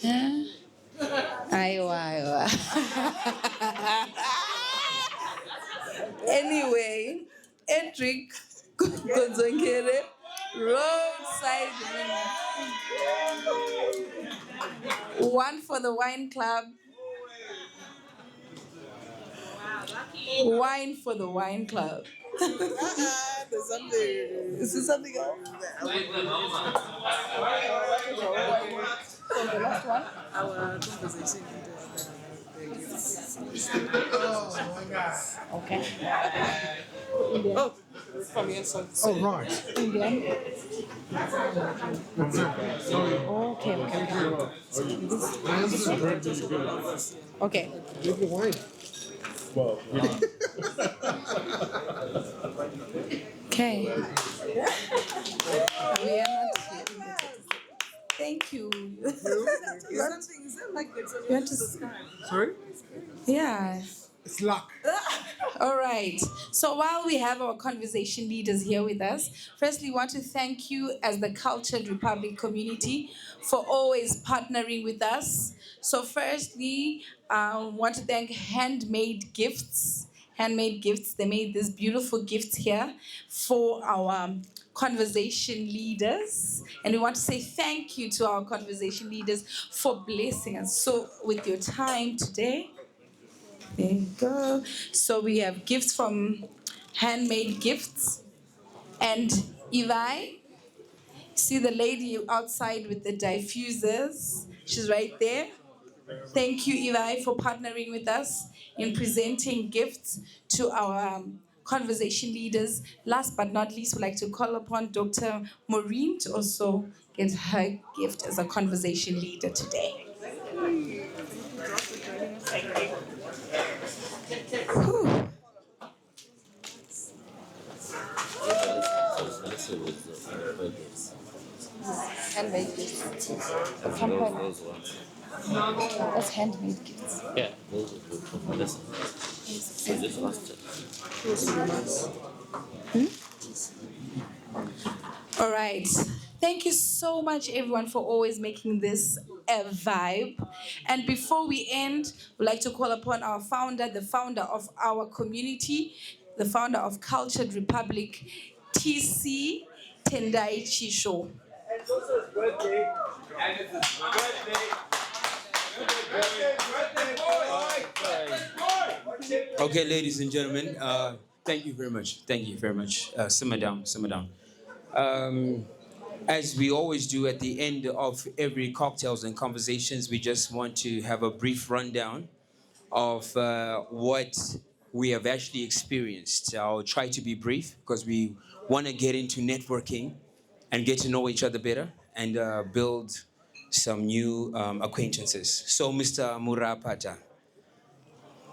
Huh? Aiwa. Anyway, Edric Gonzongere, roadside winner. One for the wine club. Wine for the wine club. There's something. Is this something else? The last one? Our conversation. Okay. Oh, from your side. Oh, right. Indian. Okay. Okay. Give the wine. Well, Okay. We are not. Thank you. You want to? sorry? Yeah. It's luck. All right. So while we have our conversation leaders here with us, firstly, we want to thank you as the Cultured Republic community for always partnering with us. So firstly, want to thank Handmade Gifts. Handmade Gifts, they made these beautiful gifts here for our conversation leaders. And we want to say thank you to our conversation leaders for blessing us so with your time today. There you go. So we have gifts from Handmade Gifts. And Ivai, see the lady outside with the diffusers? She's right there. Thank you, Ivai, for partnering with us in presenting gifts to our conversation leaders. Last but not least, we'd like to call upon Dr. Maureen to also get her gift as a conversation leader today. Whew. Handmade gifts. From That's handmade gifts. Yeah, those are from Melissa. So this was All right. Thank you so much, everyone, for always making this a vibe. And before we end, we'd like to call upon our founder, the founder of our community, the founder of Cultured.Republik, TC Tendai Chisho. It's also his birthday, and it's his birthday. Okay, ladies and gentlemen, thank you very much. Thank you very much. Simmer down, simmer down. As we always do at the end of every cocktails and conversations, we just want to have a brief rundown of what we have actually experienced. I'll try to be brief because we want to get into networking and get to know each other better and build some new acquaintances. So, Mr. Murapata,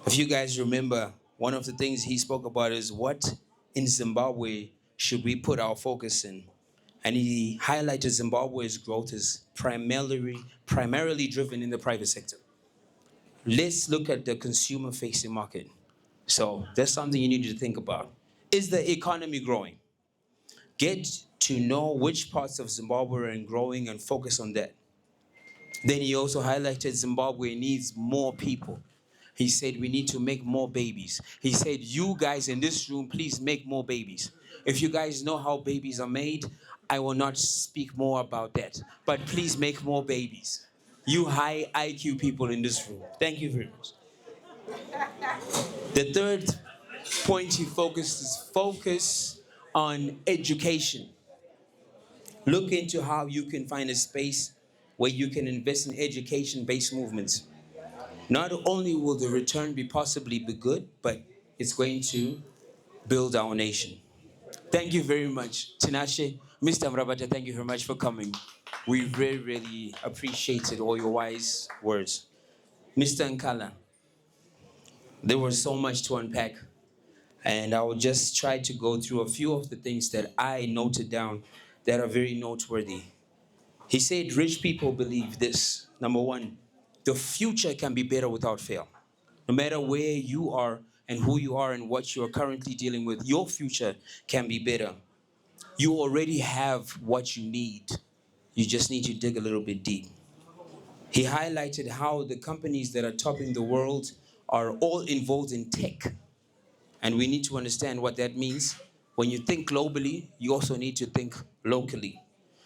if you guys remember, one of the things he spoke about is what in Zimbabwe should we put our focus in? And he highlighted Zimbabwe's growth is primarily driven in the private sector. Let's look at the consumer-facing market. So that's something you need to think about. Is the economy growing? Get to know which parts of Zimbabwe are growing and focus on that. Then he also highlighted Zimbabwe needs more people. He said we need to make more babies. He said, you guys in this room, please make more babies. If you guys know how babies are made, I will not speak more about that. But please make more babies. You high IQ people in this room. Thank you very much. The third point he focused is focus on education. Look into how you can find a space where you can invest in education-based movements. Not only will the return possibly be good, but it's going to build our nation. Thank you very much. Tinashe, Mr. Murapata, thank you very much for coming. We really, really appreciated all your wise words. Mr. Nkala, there was so much to unpack, and I will just try to go through a few of the things that I noted down that are very noteworthy. He said rich people believe this. Number one, the future can be better without fail. No matter where you are and who you are and what you are currently dealing with, your future can be better. You already have what you need. You just need to dig a little bit deep. He highlighted how the companies that are topping the world are all involved in tech. And we need to understand what that means. When you think globally, you also need to think locally.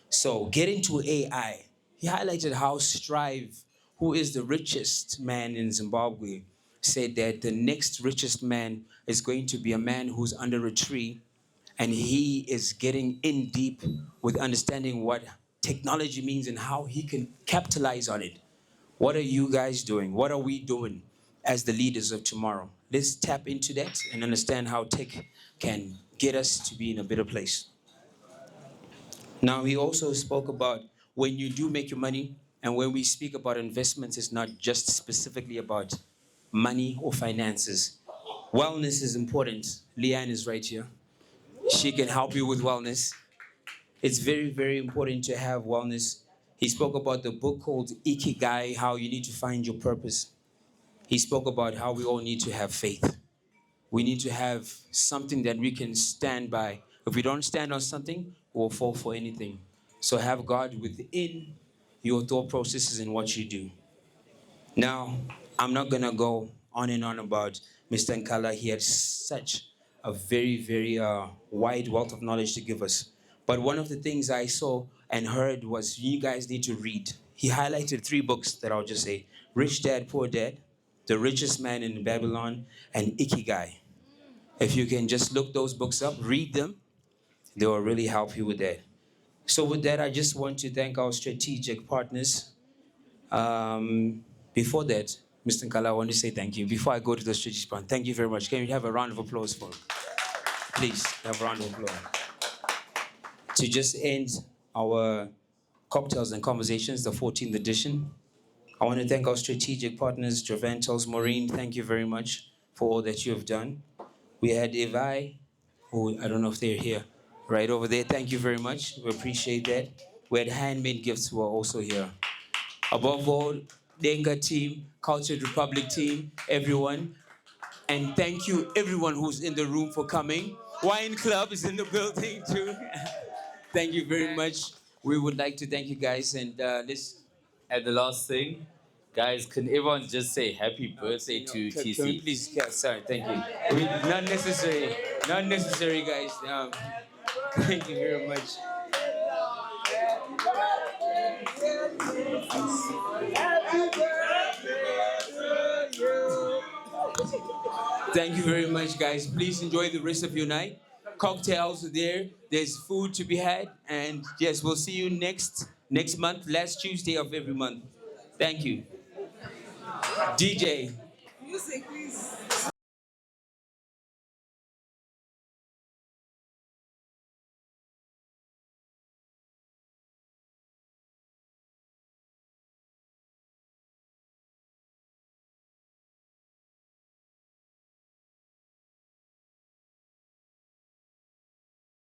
So get into AI. He highlighted how Strive, who is the richest man in Zimbabwe, said that the next richest man is going to be a man who's under a tree, and he is getting in deep with understanding what technology means and how he can capitalize on it. What are you guys doing? What are we doing as the leaders of tomorrow? Let's tap into that and understand how tech can get us to be in a better place. Now, he also spoke about when you do make your money, and when we speak about investments, it's not just specifically about money or finances. Wellness is important. Leanne is right here. She can help you with wellness. It's very, very important to have wellness. He spoke about the book called Ikigai, how you need to find your purpose. He spoke about how we all need to have faith. We need to have something that we can stand by. If we don't stand on something, we'll fall for anything. So have God within your thought processes and what you do. Now, I'm not going to go on and on about Mr. Nkala. He had such a very, very wide wealth of knowledge to give us. But one of the things I saw and heard was you guys need to read. He highlighted 3 books that I'll just say: Rich Dad, Poor Dad, The Richest Man in Babylon, and Ikigai. If you can just look those books up, read them, they will really help you with that. So with that, I just want to thank our strategic partners. Before that, Mr. Nkala, I want to say thank you. Before I go to the strategic partner, thank you very much. Can we have a round of applause for him? Please, have a round of applause. To just end our Cocktails and Conversations, the 14th edition, I want to thank our strategic partners, Draventals, Maureen, thank you very much for all that you have done. We had Evai, who I don't know if they're here, right over there. Thank you very much. We appreciate that. We had handmade gifts who are also here. Above all, Denga team, Cultured.Republik team, everyone. And thank you everyone who's in the room for coming. Wine Club is in the building too. Thank you very much. We would like to thank you guys, and let's... And the last thing, guys, can everyone just say happy birthday to TC? Can we please, sorry, thank you. Not necessary, guys. Thank you very much. Thank you very much, guys. Please enjoy the rest of your night. Cocktails are there. There's food to be had. And yes, we'll see you next month, last Tuesday of every month. Thank you. DJ. Music.